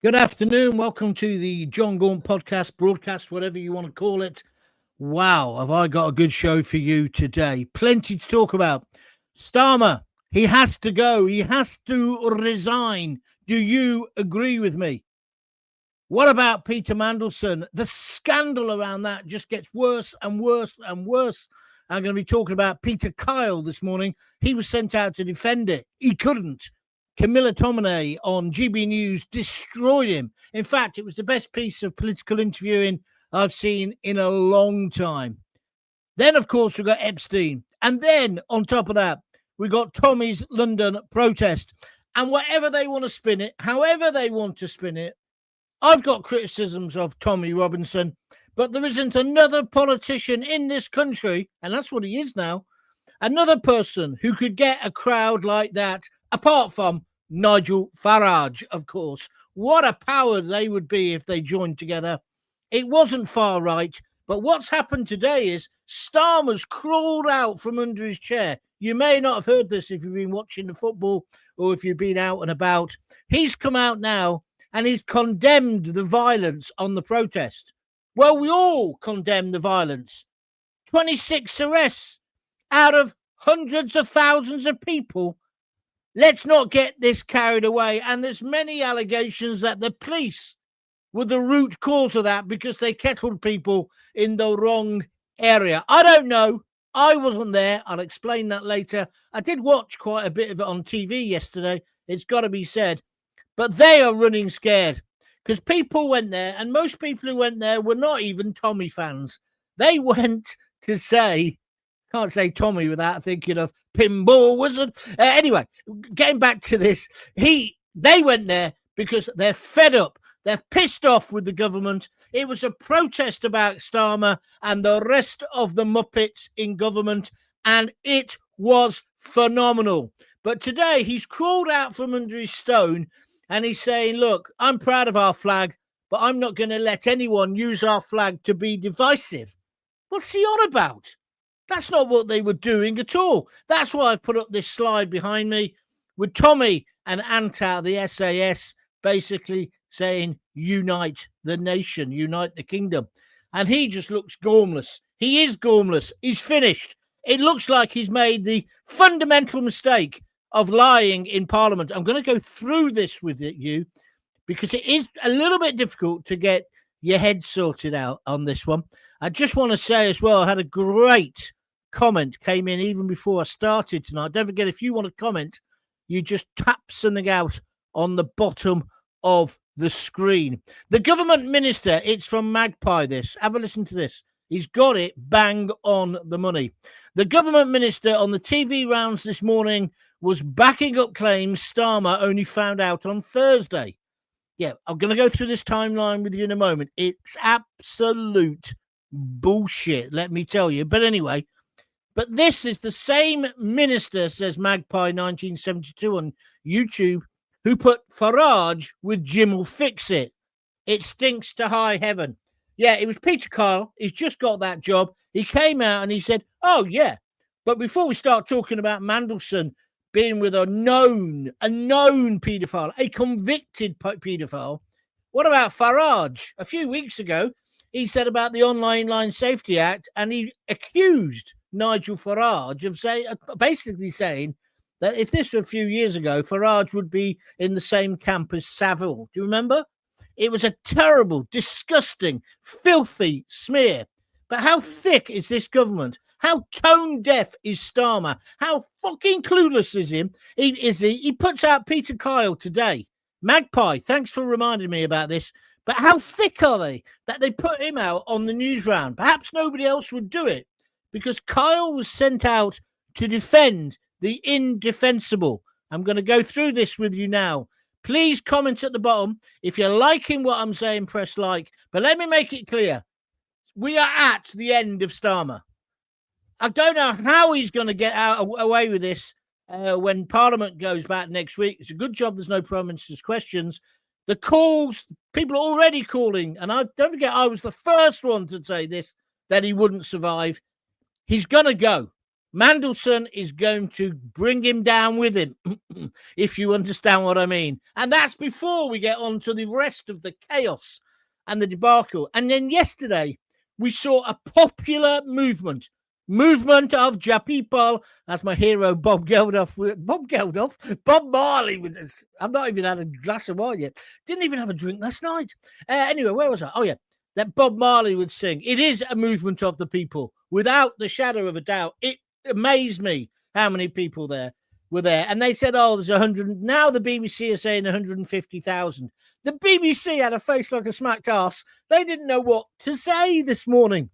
Good afternoon. Welcome to the John Gaunt podcast, broadcast, whatever you want to call it. Wow, have I got a good show for you today. Plenty to talk about. Starmer, he has to go. He has to resign. Do you agree with me? What about Peter Mandelson? The scandal around that just gets worse and worse and worse. I'm going to be talking about Peter Kyle this morning. He was sent out to defend it. He couldn't. Camilla Tominay on GB News destroyed him. In fact, it was the best piece of political interviewing I've seen in a long time. Then, of course, we got Epstein. And then, on top of that, we got Tommy's London protest. And whatever they want to spin it, however they want to spin it, I've got criticisms of Tommy Robinson, but there isn't another politician in this country, and that's what he is now, another person who could get a crowd like that, apart from Nigel Farage, of course. What a power they would be if they joined together. It wasn't far right, but what's happened today is Starmer's crawled out from under his chair. You may not have heard this if you've been watching the football or if you've been out and about. He's come out now and he's condemned the violence on the protest. Well, we all condemn the violence. 26 arrests out of hundreds of thousands of people. Let's not get this carried away. And there's many allegations that the police were the root cause of that because they kettled people in the wrong area. I don't know. I wasn't there. I'll explain that later. I did watch quite a bit of it on TV yesterday. It's got to be said. But they are running scared because people went there, and most people who went there were not even Tommy fans. They went to say, can't say Tommy without thinking of Pinball Wizard. Anyway, getting back to this, they went there because they're fed up. They're pissed off with the government. It was a protest about Starmer and the rest of the Muppets in government, and it was phenomenal. But today he's crawled out from under his stone and he's saying, look, I'm proud of our flag, but I'm not going to let anyone use our flag to be divisive. What's he on about? That's not what they were doing at all. That's why I've put up this slide behind me with Tommy and Anta, the SAS, basically saying, unite the nation, unite the kingdom. And he just looks gormless. He is gormless. He's finished. It looks like he's made the fundamental mistake of lying in Parliament. I'm going to go through this with you because it is a little bit difficult to get your head sorted out on this one. I just want to say as well, I had a great comment came in even before I started tonight. Don't forget, if you want to comment, you just tap something out on the bottom of the screen. The government minister, it's from Magpie, this. Have a listen to this. He's got it bang on the money. The government minister on the TV rounds this morning was backing up claims Starmer only found out on Thursday. Yeah, I'm going to go through this timeline with you in a moment. It's absolute bullshit, let me tell you. But anyway, but this is the same minister, says Magpie 1972 on YouTube, who put Farage with Jim will fix it. It stinks to high heaven. Yeah, it was Peter Kyle. He's just got that job. He came out and he said, oh, yeah. But before we start talking about Mandelson being with a known paedophile, a convicted paedophile, what about Farage? A few weeks ago, he said about the Online Safety Act, and he accused Nigel Farage of basically saying that if this were a few years ago, Farage would be in the same camp as Savile. Do you remember? It was a terrible, disgusting, filthy smear. But how thick is this government? How tone-deaf is Starmer? How fucking clueless is he? He puts out Peter Kyle today. Magpie, thanks for reminding me about this. But how thick are they that they put him out on the news round? Perhaps nobody else would do it because Kyle was sent out to defend the indefensible. I'm going to go through this with you now. Please comment at the bottom. If you're liking what I'm saying, press like. But let me make it clear. We are at the end of Starmer. I don't know how he's going to get away with this when Parliament goes back next week. It's a good job there's no Prime Minister's questions. The calls, people are already calling. And don't forget, I was the first one to say this, that he wouldn't survive. He's going to go. Mandelson is going to bring him down with him, if you understand what I mean. And that's before we get on to the rest of the chaos and the debacle. And then yesterday, we saw a popular movement of Ja people, as my hero Bob Marley with this. I've not even had a glass of wine yet. Didn't even have a drink last night. Anyway, where was I? Oh, yeah. That Bob Marley would sing. It is a movement of the people, without the shadow of a doubt. It amazed me how many people were there. And they said, oh, there's 100. Now the BBC are saying 150,000. The BBC had a face like a smacked ass. They didn't know what to say this morning.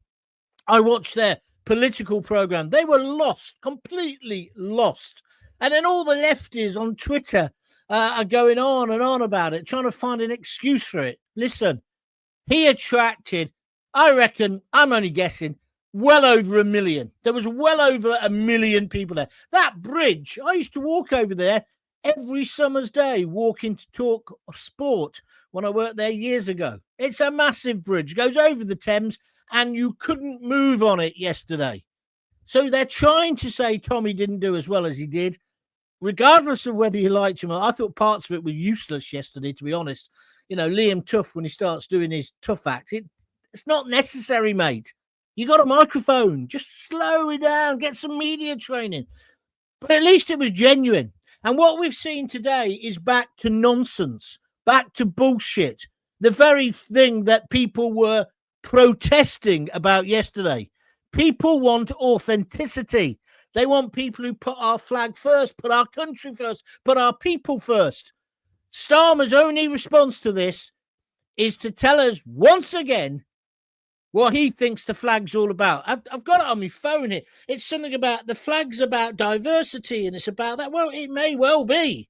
I watched their political program. They were lost, completely lost. And then all the lefties on Twitter are going on and on about it, trying to find an excuse for it. Listen, he attracted, I reckon, I'm only guessing, well over 1 million. There was well over 1 million people there. That bridge, I used to walk over there every summer's day, walking to talk sport when I worked there years ago. It's a massive bridge, goes over the Thames, and you couldn't move on it yesterday. So they're trying to say Tommy didn't do as well as he did, regardless of whether you liked him. I thought parts of it were useless yesterday, to be honest. You know, Liam Tuff, when he starts doing his tough act, it's not necessary, mate. You got a microphone. Just slow it down. Get some media training. But at least it was genuine. And what we've seen today is back to nonsense, back to bullshit. The very thing that people were protesting about yesterday. People want authenticity. They want people who put our flag first, put our country first, put our people first. Starmer's only response to this is to tell us once again what he thinks the flag's all about. I've got it on my phone here. It's something about the flag's about diversity and it's about that. Well, it may well be,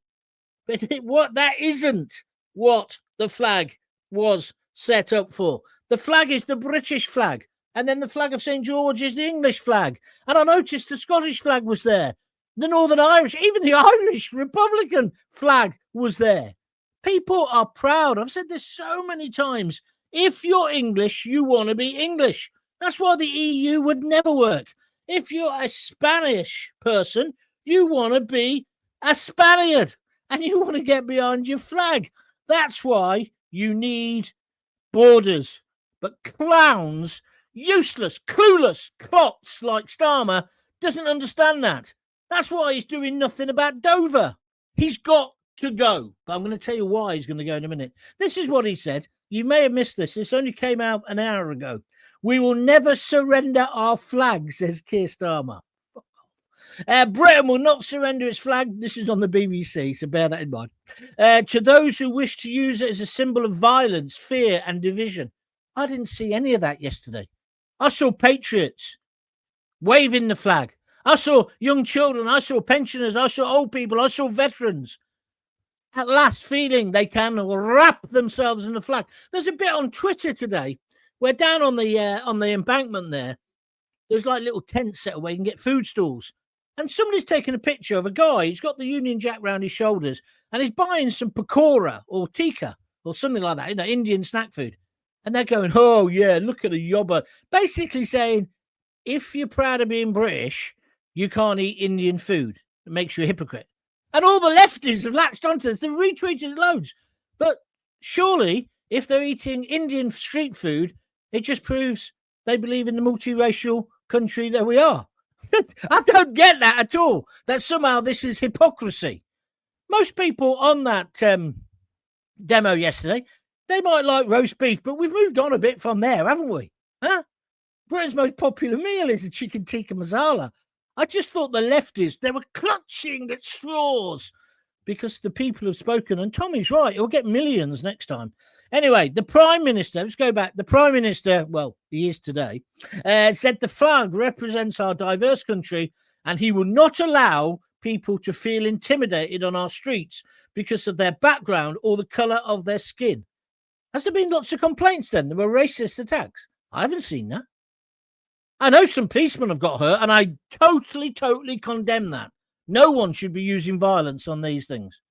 but that isn't what the flag was set up for. The flag is the British flag, and then the flag of St. George is the English flag. And I noticed the Scottish flag was there. The Northern Irish, even the Irish Republican flag was there. People are proud. I've said this so many times. If you're English, you want to be English. That's why the EU would never work. If you're a Spanish person, you want to be a Spaniard and you want to get behind your flag. That's why you need borders. But clowns, useless, clueless clots like Starmer doesn't understand that. That's why he's doing nothing about Dover. He's got to go. But I'm going to tell you why he's going to go in a minute. This is what he said. You may have missed this. This only came out an hour ago. We will never surrender our flag, says Keir Starmer. Britain will not surrender its flag. This is on the BBC, so bear that in mind. To those who wish to use it as a symbol of violence, fear, and division. I didn't see any of that yesterday. I saw patriots waving the flag. I saw young children. I saw pensioners. I saw old people. I saw veterans. At last feeling they can wrap themselves in the flag. There's a bit on Twitter today where down on the embankment there's like little tents set away. You can get food stalls. And somebody's taken a picture of a guy. He's got the Union Jack round his shoulders and he's buying some pakora or tikka or something like that, Indian snack food. And they're going, oh, yeah, look at the yobber. Basically saying, if you're proud of being British, you can't eat Indian food. It makes you a hypocrite. And all the lefties have latched onto this. They've retweeted it loads. But surely, if they're eating Indian street food, it just proves they believe in the multiracial country that we are. I don't get that at all. That somehow this is hypocrisy. Most people on that demo yesterday, they might like roast beef, but we've moved on a bit from there, haven't we? Huh? Britain's most popular meal is a chicken tikka masala. I just thought the lefties, they were clutching at straws because the people have spoken. And Tommy's right. He'll get millions next time. Anyway, the Prime Minister, let's go back. The Prime Minister, well, he is today, said the flag represents our diverse country and he will not allow people to feel intimidated on our streets because of their background or the colour of their skin. Has there been lots of complaints then? There were racist attacks. I haven't seen that. I know some policemen have got hurt, and I totally condemn that. No one should be using violence on these things.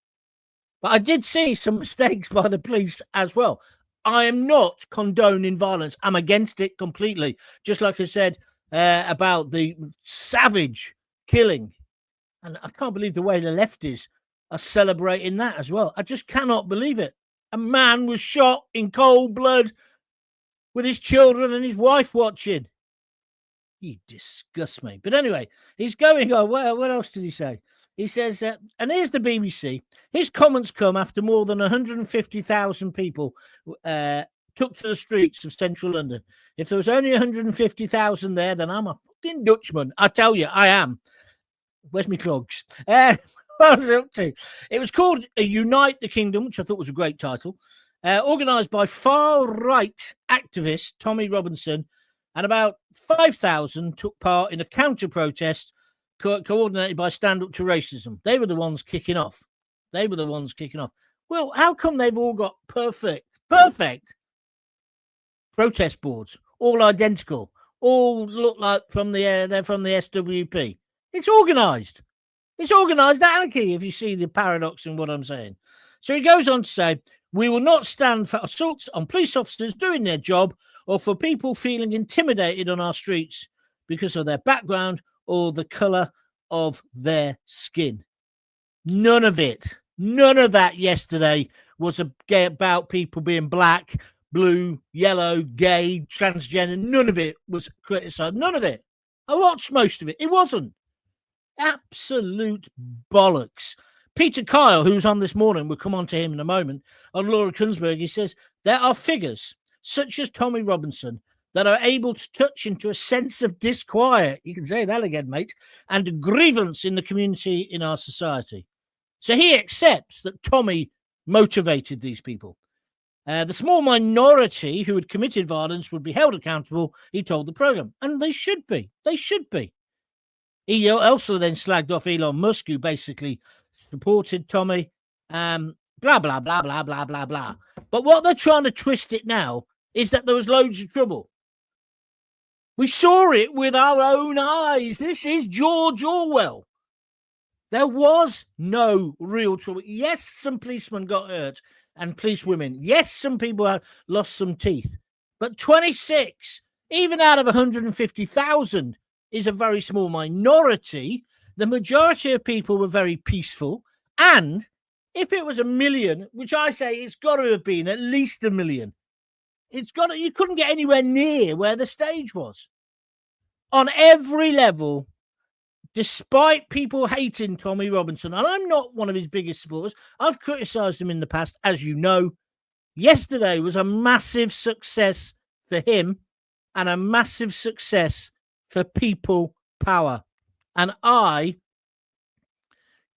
But I did see some mistakes by the police as well. I am not condoning violence. I'm against it completely. Just like I said about the savage killing. And I can't believe the way the lefties are celebrating that as well. I just cannot believe it. A man was shot in cold blood with his children and his wife watching. You disgust me. But anyway, he's going on. What else did he say? He says, and here's the BBC. His comments come after more than 150,000 people took to the streets of central London. If there was only 150,000 there, then I'm a fucking Dutchman. I tell you, I am. Where's my clogs? What was it up to? It was called Unite the Kingdom, which I thought was a great title, organised by far-right activist Tommy Robinson, and about 5,000 took part in a counter-protest coordinated by Stand Up to Racism. They were the ones kicking off. Well, how come they've all got perfect protest boards, all identical, all look like they're from the SWP? It's organised. It's organised anarchy, if you see the paradox in what I'm saying. So he goes on to say, we will not stand for assaults on police officers doing their job or for people feeling intimidated on our streets because of their background or the colour of their skin. None of it. None of that yesterday was about people being black, blue, yellow, gay, transgender. None of it was criticised. None of it. I watched most of it. It wasn't. Absolute bollocks. Peter Kyle, who's on this morning, we'll come on to him in a moment, on Laura Kunsberg, he says, there are figures, such as Tommy Robinson, that are able to touch into a sense of disquiet, you can say that again, mate, and a grievance in the community in our society. So he accepts that Tommy motivated these people. The small minority who had committed violence would be held accountable, he told the programme. And they should be. They should be. He also then slagged off Elon Musk, who basically supported Tommy. Blah, blah, blah, blah, blah, blah, blah. But what they're trying to twist it now is that there was loads of trouble. We saw it with our own eyes. This is George Orwell. There was no real trouble. Yes, some policemen got hurt and policewomen. Yes, some people have lost some teeth. But 26, even out of 150,000, is a very small minority. The majority of people were very peaceful. And if it was 1 million, which I say it's got to have been at least 1 million, you couldn't get anywhere near where the stage was. On every level, despite people hating Tommy Robinson, and I'm not one of his biggest supporters, I've criticised him in the past, as you know. Yesterday was a massive success for him and a massive success for people power. And I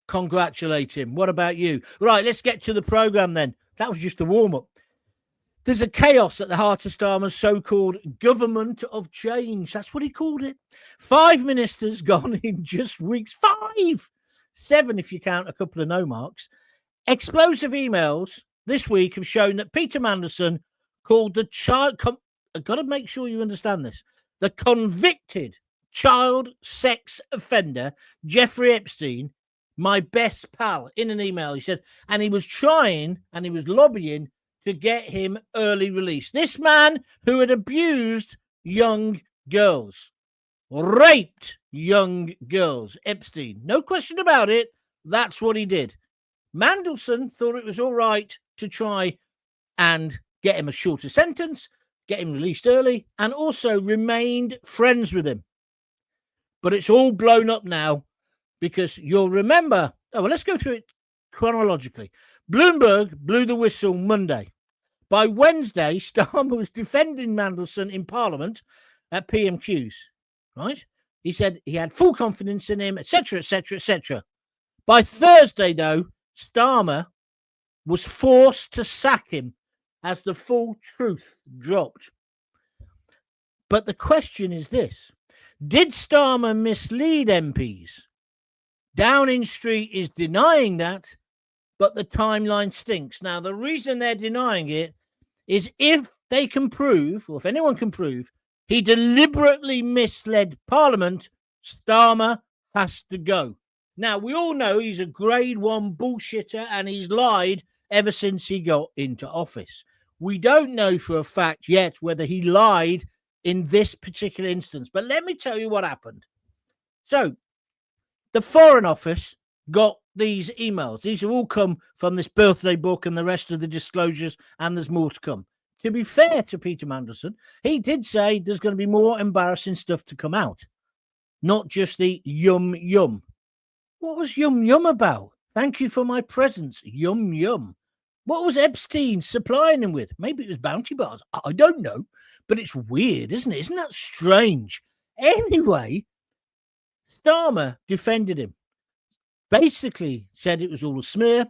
congratulate him. What about you? Right, let's get to the programme then. That was just a warm-up. There's a chaos at the heart of Starmer's so-called government of change. That's what he called it. 5 ministers gone in just weeks. 5! 7 if you count a couple of no marks. Explosive emails this week have shown that Peter Mandelson called the child... I've got to make sure you understand this. The convicted child sex offender, Jeffrey Epstein, my best pal, in an email. He said, and he was trying and he was lobbying to get him early release. This man who had abused young girls, raped young girls, Epstein. No question about it. That's what he did. Mandelson thought it was all right to try and get him a shorter sentence, get him released early, and also remained friends with him. But it's all blown up now because you'll remember... Oh, well, let's go through it chronologically. Bloomberg blew the whistle Monday. By Wednesday, Starmer was defending Mandelson in Parliament at PMQs, right? He said he had full confidence in him, etc., etc., etc. By Thursday, though, Starmer was forced to sack him as the full truth dropped. But the question is this. Did Starmer mislead MPs? Downing Street is denying that, but the timeline stinks. Now, the reason they're denying it is if they can prove, or if anyone can prove, he deliberately misled Parliament, Starmer has to go. Now, we all know he's a grade 1 bullshitter and he's lied ever since he got into office. We don't know for a fact yet whether he lied in this particular instance, but let me tell you what happened. So, The Foreign Office got these emails. These have all come from this birthday book and the rest of the disclosures, and there's more to come. To be fair to Peter Mandelson, he did say there's going to be more embarrassing stuff to come out, not just the yum yum. What was yum yum about? Thank you for my presents, yum yum. What was Epstein supplying him with? Maybe it was bounty bars. I don't know, but it's weird, isn't it? Isn't that strange? Anyway, Starmer defended him. Basically said it was all a smear.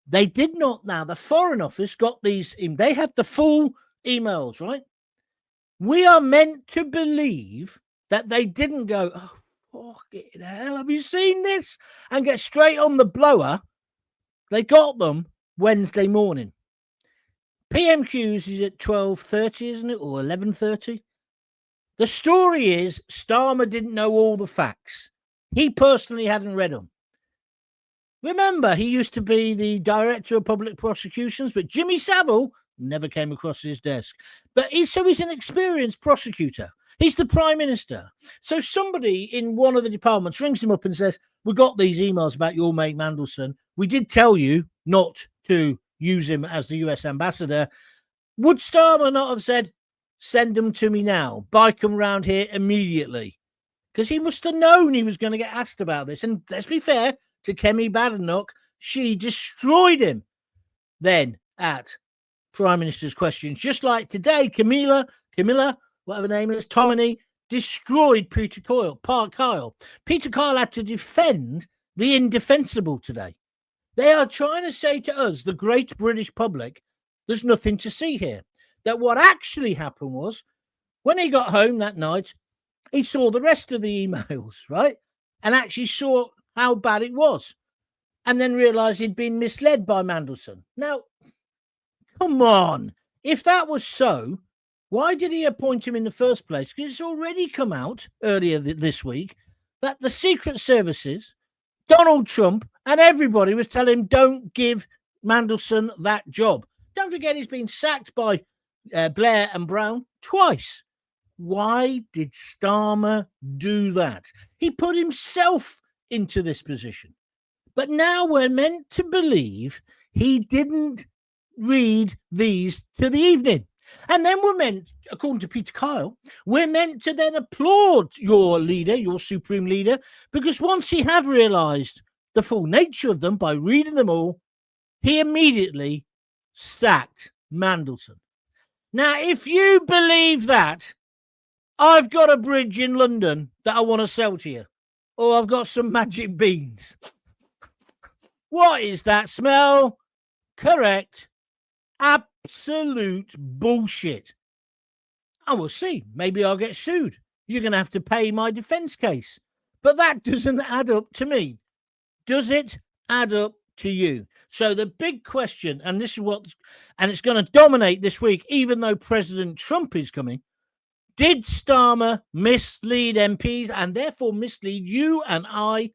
They did not. Now, the Foreign Office got these. They had the full emails, right? We are meant to believe that they didn't go, oh, fucking hell, have you seen this? And get straight on the blower. They got them Wednesday morning. PMQs is at 12:30, isn't it? Or 11:30. The story is Starmer didn't know all the facts. He personally hadn't read them. Remember, he used to be the director of public prosecutions, but Jimmy Savile never came across his desk. But he's an experienced prosecutor. He's the prime minister. So somebody in one of the departments rings him up and says, we got these emails about your mate Mandelson. We did tell you not to use him as the US ambassador. Would Starmer not have said, send them to me now, bike them round here immediately? Because he must have known he was going to get asked about this. And let's be fair to Kemi Badenoch, she destroyed him then at Prime Minister's Questions. Just like today, Camilla, whatever her name is, Tomini, destroyed Peter Kyle. Peter Kyle had to defend the indefensible today. They are trying to say to us, the great British public, there's nothing to see here. That what actually happened was, when he got home that night, he saw the rest of the emails, right? And actually saw how bad it was. And then realised he'd been misled by Mandelson. Now, come on. If that was so, why did he appoint him in the first place? Because it's already come out earlier this week that the Secret Services, Donald Trump, and everybody was telling him, don't give Mandelson that job. Don't forget he's been sacked by Blair and Brown twice. Why did Starmer do that? He put himself into this position. But now we're meant to believe he didn't read these to the evening. And then we're meant, according to Peter Kyle, we're meant to then applaud your leader, your supreme leader, because once he had realised the full nature of them by reading them all, he immediately sacked Mandelson. Now, if you believe that, I've got a bridge in London that I want to sell to you. Or I've got some magic beans. What is that smell? Correct. Absolute bullshit. And we'll see. Maybe I'll get sued. You're going to have to pay my defense case. But that doesn't add up to me. Does it add up to you? So the big question, and this is and it's going to dominate this week, even though President Trump is coming. Did Starmer mislead MPs and therefore mislead you and I?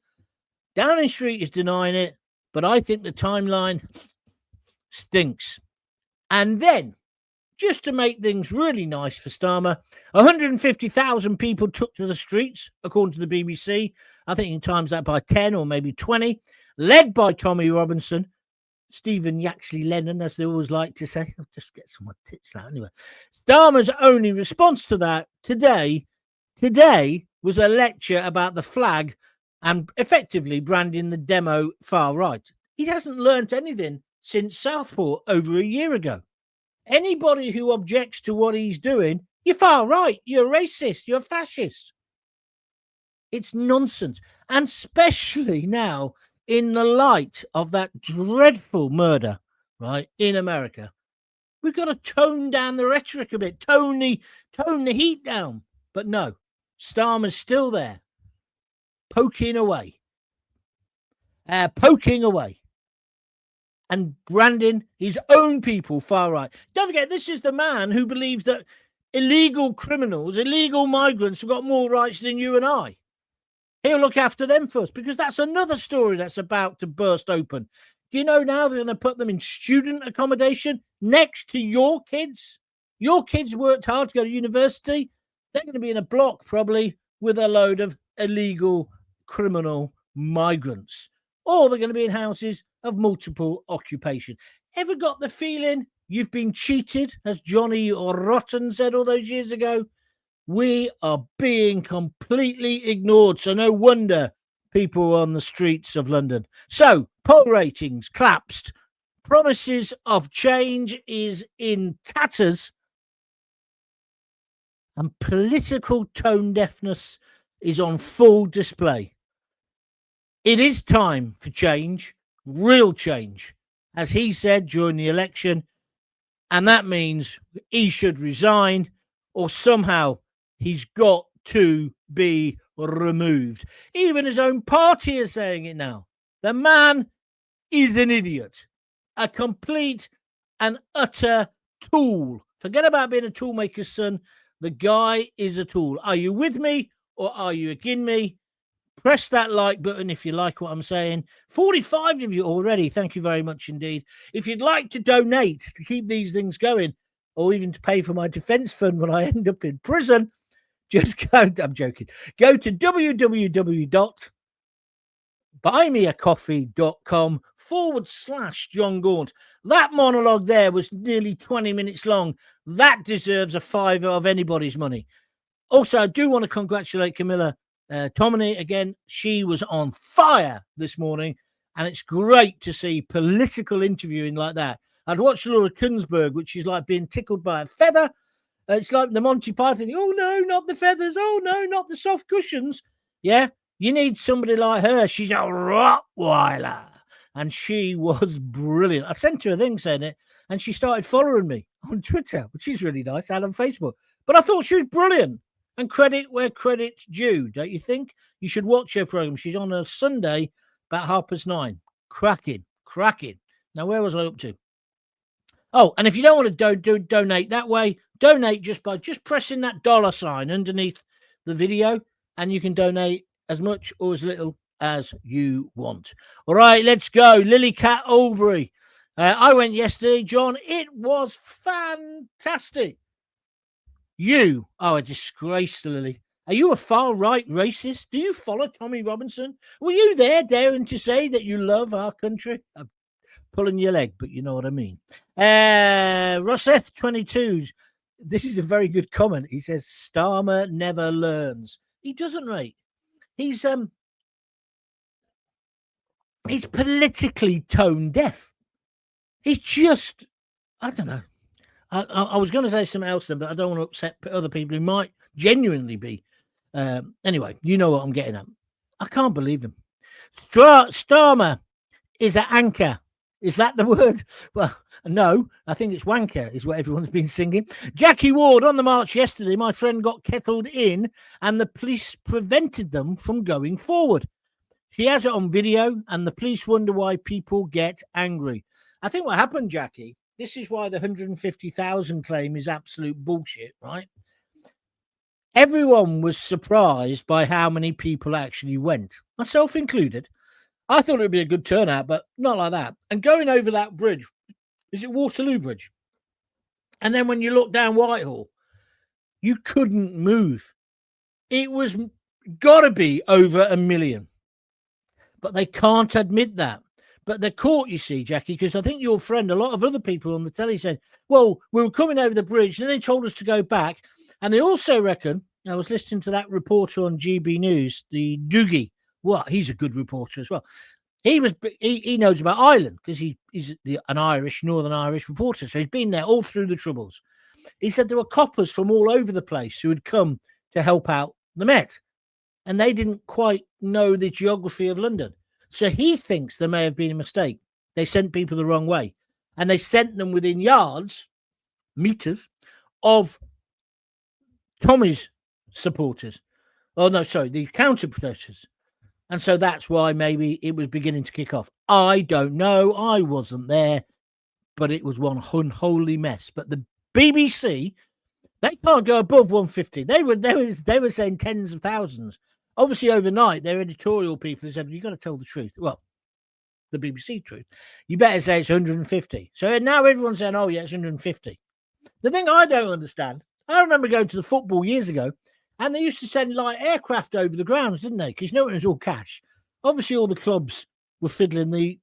Downing Street is denying it, but I think the timeline stinks. And then, just to make things really nice for Starmer, 150,000 people took to the streets, according to the BBC. I think you can times that by 10 or maybe 20, led by Tommy Robinson, Stephen Yaxley Lennon, as they always like to say. I'll just get some more tits now anyway. Starmer's only response to that today was a lecture about the flag and effectively branding the demo far right. He hasn't learnt anything since Southport over a year ago. Anybody who objects to what he's doing, you're far right, you're racist, you're fascist. It's nonsense. And especially now, in the light of that dreadful murder, right, in America, we've got to tone down the rhetoric a bit, tone the heat down. But no, Starmer's still there, poking away, and branding his own people far right. Don't forget, this is the man who believes that illegal criminals, illegal migrants have got more rights than you and I. He'll look after them first, because that's another story that's about to burst open. Do you know now they're going to put them in student accommodation next to your kids? Your kids worked hard to go to university. They're going to be in a block probably with a load of illegal criminal migrants, or they're going to be in houses of multiple occupation. Ever got the feeling you've been cheated, as Johnny or Rotten said all those years ago? We are being completely ignored. So no wonder people on the streets of London. So poll ratings collapsed. Promises of change is in tatters. And political tone deafness is on full display. It is time for change, real change, as he said during the election. And that means he should resign, or somehow he's got to be removed. Even his own party is saying it now. The man is an idiot, a complete and utter tool. Forget about being a toolmaker's son. The guy is a tool. Are you with me or are you against me? Press that like button if you like what I'm saying. 45 of you already. Thank you very much indeed. If you'd like to donate to keep these things going, or even to pay for my defense fund when I end up in prison, just go, I'm joking, go to www.buymeacoffee.com/John Gaunt. That monologue there was nearly 20 minutes long. That deserves a fiver of anybody's money. Also, I do want to congratulate Camilla Tomini again. She was on fire this morning, and it's great to see political interviewing like that. I'd watched Laura Kunsberg, which is like being tickled by a feather. It's like the Monty Python. Oh, no, not the feathers. Oh, no, not the soft cushions. Yeah, you need somebody like her. She's a Rottweiler. And she was brilliant. I sent her a thing saying it, and she started following me on Twitter, which is really nice, and on Facebook. But I thought she was brilliant. And credit where credit's due, don't you think? You should watch her program. She's on a Sunday about 9:30. Cracking. Now, where was I up to? Oh, and if you don't want to donate that way, donate just by pressing that $ underneath the video, and you can donate as much or as little as you want. All right, let's go. Lily Cat Albury. I went yesterday, John. It was fantastic. You are a disgrace, Lily. Are you a far-right racist? Do you follow Tommy Robinson? Were you there daring to say that you love our country? I'm pulling your leg, but you know what I mean. Rosseth22. This is a very good comment. He says, Starmer never learns. He doesn't, mate. He's politically tone deaf. He's just, I don't know. I was going to say something else then, but I don't want to upset other people who might genuinely be. Anyway, you know what I'm getting at. I can't believe him. Starmer is an anchor. Is that the word? Well, no, I think it's wanker is what everyone's been singing. Jackie Ward on the march yesterday. My friend got kettled in and the police prevented them from going forward. She has it on video and the police wonder why people get angry. I think what happened, Jackie, this is why the 150,000 claim is absolute bullshit, right? Everyone was surprised by how many people actually went, myself included. I thought it would be a good turnout, but not like that. And going over that bridge, is it Waterloo Bridge? And then when you look down Whitehall, you couldn't move. It was got to be over 1 million. But they can't admit that. But they're caught, you see, Jackie, because I think your friend, a lot of other people on the telly said, well, we were coming over the bridge, and they told us to go back. And they also reckon, I was listening to that reporter on GB News, the Doogie. What? He's a good reporter as well. He knows about Ireland because he's an Northern Irish reporter. So he's been there all through the Troubles. He said there were coppers from all over the place who had come to help out the Met. And they didn't quite know the geography of London. So he thinks there may have been a mistake. They sent people the wrong way. And they sent them within meters, of Tommy's supporters. Oh, no, sorry, the counter-protesters. And so that's why maybe it was beginning to kick off. I don't know. I wasn't there. But it was one unholy mess. But the BBC, they can't go above 150. They were saying tens of thousands. Obviously, overnight, their editorial people said, you've got to tell the truth. Well, the BBC truth. You better say it's 150. So now everyone's saying, oh, yeah, it's 150. The thing I don't understand, I remember going to the football years ago, and they used to send light aircraft over the grounds, didn't they? Because it was all cash. Obviously, all the clubs were fiddling the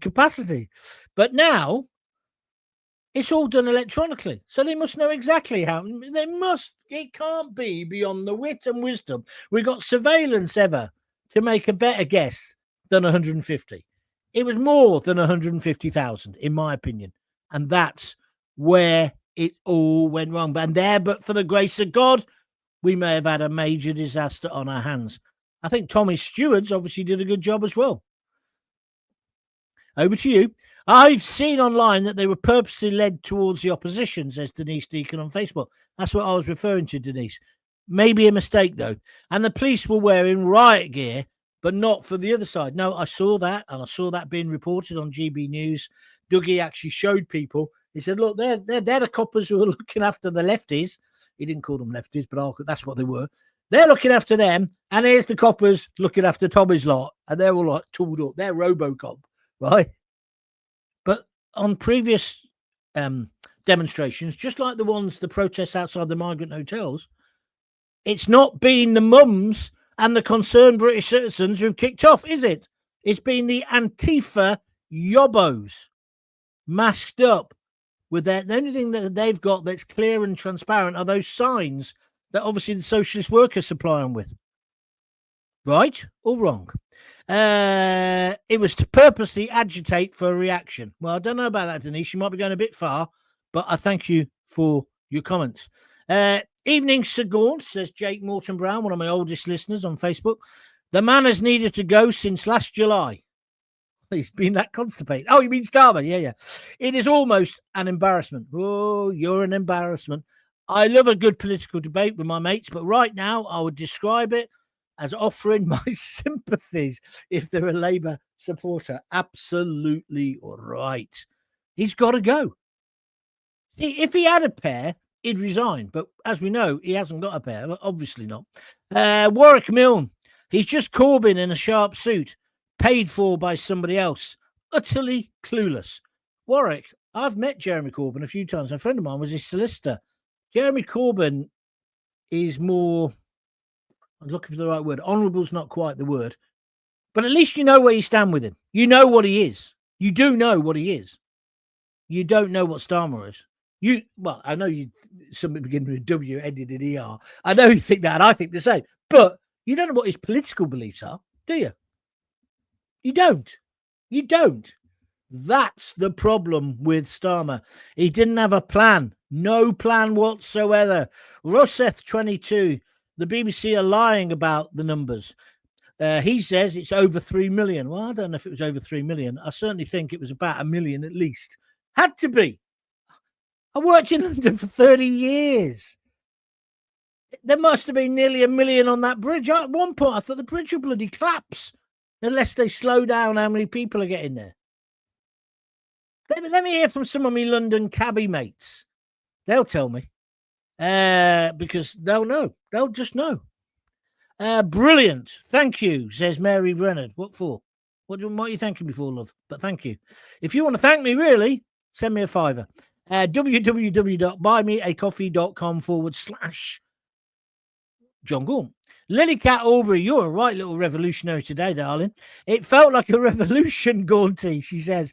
capacity, but now it's all done electronically. So they must know exactly how. It can't be beyond the wit and wisdom. We got surveillance ever to make a better guess than 150. It was more than 150,000, in my opinion. And that's where it all went wrong. But for the grace of God, we may have had a major disaster on our hands. I think Tommy's stewards obviously did a good job as well. Over to you. I've seen online that they were purposely led towards the opposition, says Denise Deacon on Facebook. That's what I was referring to, Denise. Maybe a mistake, though. And the police were wearing riot gear, but not for the other side. No, I saw that, and I saw that being reported on GB News. Dougie actually showed people. He said, look, they're the coppers who are looking after the lefties. He didn't call them lefties, but that's what they were. They're looking after them, and here's the coppers looking after Tommy's lot, and they're all like tooled up. They're Robocop, right? But on previous demonstrations, just like the protests outside the migrant hotels, it's not been the mums and the concerned British citizens who've kicked off, is it? It's been the Antifa yobbos masked up with the only thing that they've got that's clear and transparent are those signs that obviously the socialist workers supply them with. Right or wrong? It was to purposely agitate for a reaction. Well, I don't know about that, Denise. You might be going a bit far, but I thank you for your comments. Evening, Sir Gaunt, says Jake Morton Brown, one of my oldest listeners on Facebook. The man has needed to go since last July. He's been that constipated. Oh, you mean Starmer? Yeah. It is almost an embarrassment. Oh, you're an embarrassment. I love a good political debate with my mates, but right now I would describe it as offering my sympathies if they're a Labour supporter. Absolutely right. He's got to go. See, if he had a pair, he'd resign. But as we know, he hasn't got a pair. Obviously not. Warwick Milne. He's just Corbyn in a sharp suit, paid for by somebody else. Utterly clueless. Warwick, I've met Jeremy Corbyn a few times. A friend of mine was his solicitor. Jeremy Corbyn is more... I'm looking for the right word. Honourable's not quite the word. But at least you know where you stand with him. You know what he is. You do know what he is. You don't know what Starmer is. Well, I know something beginning with W, ended in ER. I know you think that, and I think the same. But you don't know what his political beliefs are, do you? You don't. You don't. That's the problem with Starmer. He didn't have a plan. No plan whatsoever. Rosseth 22. The BBC are lying about the numbers. He says it's over 3 million. Well, I don't know if it was over 3 million. I certainly think it was about 1 million at least. Had to be. I worked in London for 30 years. There must have been nearly 1 million on that bridge. At one point, I thought the bridge will bloody collapse unless they slow down how many people are getting there. Let me hear from some of my London cabbie mates. They'll tell me. Because they'll know. They'll just know. Brilliant. Thank you, says Mary Brennan. What for? What are you thanking me for, love? But thank you. If you want to thank me, really, send me a fiver. www.buymeacoffee.com/John Gaunt. Lilycat Aubrey, you're a right little revolutionary today, darling. It felt like a revolution, Gaunty, she says.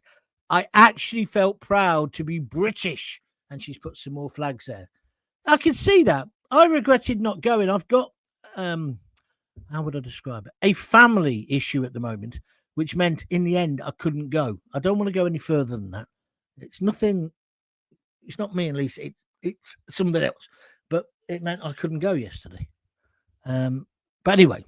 I actually felt proud to be British. And she's put some more flags there. I can see that. I regretted not going. I've got, how would I describe it? A family issue at the moment, which meant in the end I couldn't go. I don't want to go any further than that. It's nothing. It's not me and Lisa. It's something else. But it meant I couldn't go yesterday. But anyway,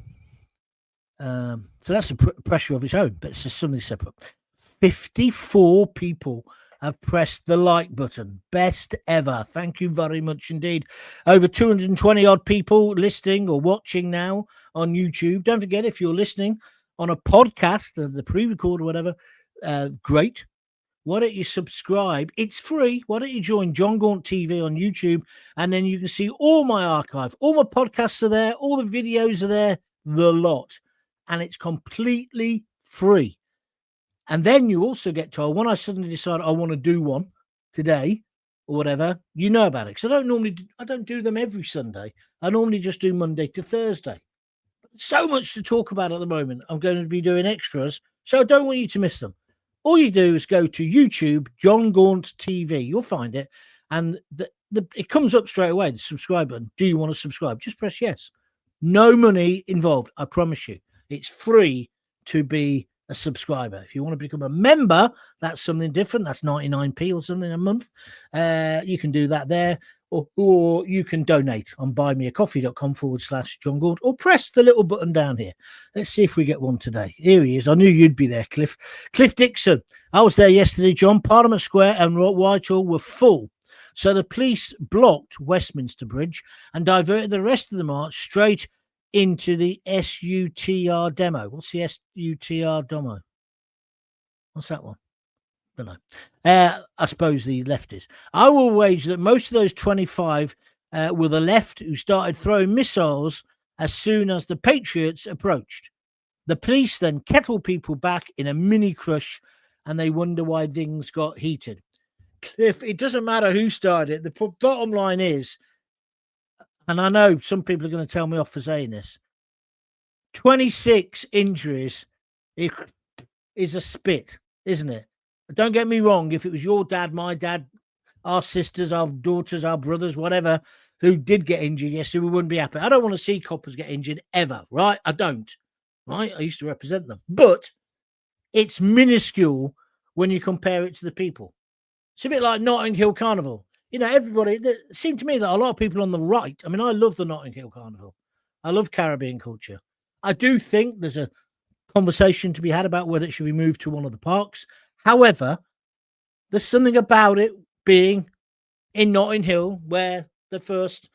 so that's a pressure of its own. But it's just something separate. 54 people have pressed the like button. Best ever. Thank you very much indeed. Over 220 odd people listening or watching now on YouTube. Don't forget, if you're listening on a podcast, the pre-record or whatever, great. Why don't you subscribe? It's free. Why don't you join John Gaunt TV on YouTube, and then you can see all my archive. All my podcasts are there. All the videos are there. The lot. And it's completely free. And then you also get told, when I suddenly decide I want to do one today or whatever, you know about it. Because I don't do them every Sunday. I normally just do Monday to Thursday. So much to talk about at the moment. I'm going to be doing extras, so I don't want you to miss them. All you do is go to YouTube, John Gaunt TV. You'll find it, and it comes up straight away, the subscribe button. Do you want to subscribe? Just press yes. No money involved, I promise you. It's free to be a subscriber. If you want to become a member, that's something different. That's 99p or something a month. You can do that there. Or you can donate on buymeacoffee.com/John Gaunt, or press the little button down here. Let's see if we get one today. Here he is. I knew you'd be there, Cliff. Cliff Dixon. I was there yesterday, John. Parliament Square and Whitehall were full. So the police blocked Westminster Bridge and diverted the rest of the march straight into the SUTR demo. What's the SUTR demo? What's that one? Don't know. I suppose the leftists. I will wager that most of those 25 were the left who started throwing missiles as soon as the Patriots approached. The police then kettled people back in a mini crush, and they wonder why things got heated. Cliff, it doesn't matter who started it. The bottom line is, and I know some people are going to tell me off for saying this, 26 injuries is a spit, isn't it? Don't get me wrong. If it was your dad, my dad, our sisters, our daughters, our brothers, whatever, who did get injured yesterday, we wouldn't be happy. I don't want to see coppers get injured ever, right? I don't, right? I used to represent them. But it's minuscule when you compare it to the people. It's a bit like Notting Hill Carnival. You know, everybody, it seemed to me that a lot of people on the right, I mean, I love the Notting Hill Carnival. I love Caribbean culture. I do think there's a conversation to be had about whether it should be moved to one of the parks. However, there's something about it being in Notting Hill where the first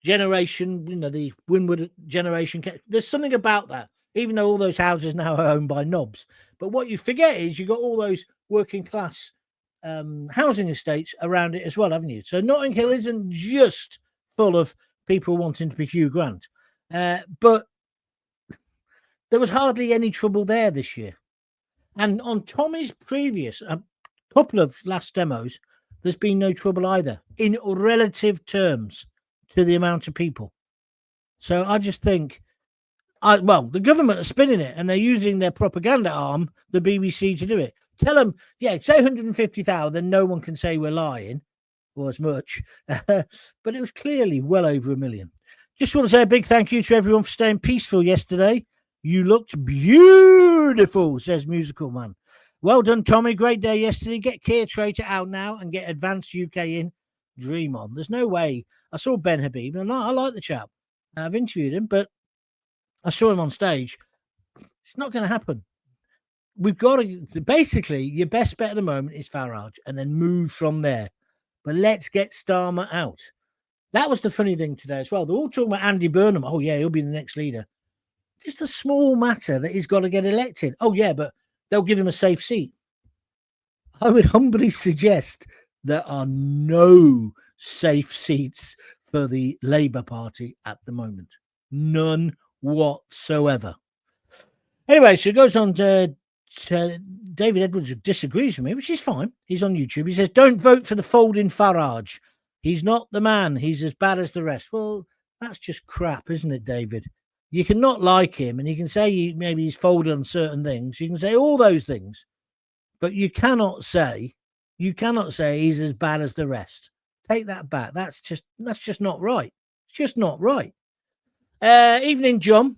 generation, you know, the Windward generation, there's something about that, even though all those houses now are owned by knobs. But what you forget is you've got all those working class housing estates around it as well, haven't you? So Notting Hill isn't just full of people wanting to be Hugh Grant. But there was hardly any trouble there this year. And on Tommy's previous couple of last demos, there's been no trouble either in relative terms to the amount of people. So I just think, the government are spinning it and they're using their propaganda arm, the BBC, to do it. Tell them, yeah, say 150,000, then no one can say we're lying, or as much. But it was clearly well over 1 million. Just want to say a big thank you to everyone for staying peaceful yesterday. You looked beautiful, says Musical Man. Well done, Tommy. Great day yesterday. Get Keir Trader out now and get Advanced UK in. Dream on. There's no way. I saw Ben Habib, and I like the chap. I've interviewed him, but I saw him on stage. It's not going to happen. We've got to, basically, your best bet at the moment is Farage, and then move from there. But let's get Starmer out. That was the funny thing today as well. They're all talking about Andy Burnham. Oh, yeah, he'll be the next leader. Just a small matter that he's got to get elected. Oh, yeah, but they'll give him a safe seat. I would humbly suggest there are no safe seats for the Labour Party at the moment. None whatsoever. Anyway, so it goes on to David Edwards, who disagrees with me, which is fine. He's on YouTube. He says, don't vote for the folding Farage. He's not the man. He's as bad as the rest. Well, that's just crap, isn't it, David? You can not like him, and you can say maybe he's folded on certain things. You can say all those things, but you cannot say he's as bad as the rest. Take that back. That's just not right. It's just not right. Evening, John.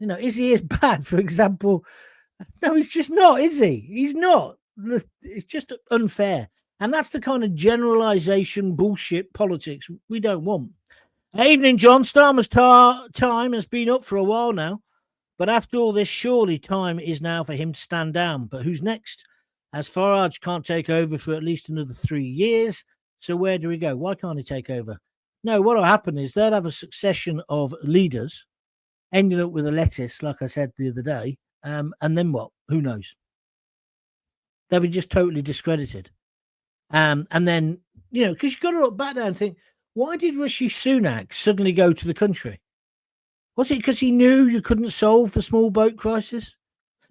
You know, is he as bad, for example? No, he's just not, is he? He's not. It's just unfair. And that's the kind of generalization bullshit politics we don't want. Evening, John. Starmer's time has been up for a while now. But after all this, surely time is now for him to stand down. But who's next? As Farage can't take over for at least another 3 years. So where do we go? Why can't he take over? No, what will happen is they'll have a succession of leaders ending up with a lettuce, like I said the other day. And then what? Who knows? They'll be just totally discredited. And then, you know, because you've got to look back there and think, why did Rishi Sunak suddenly go to the country? Was it because he knew you couldn't solve the small boat crisis?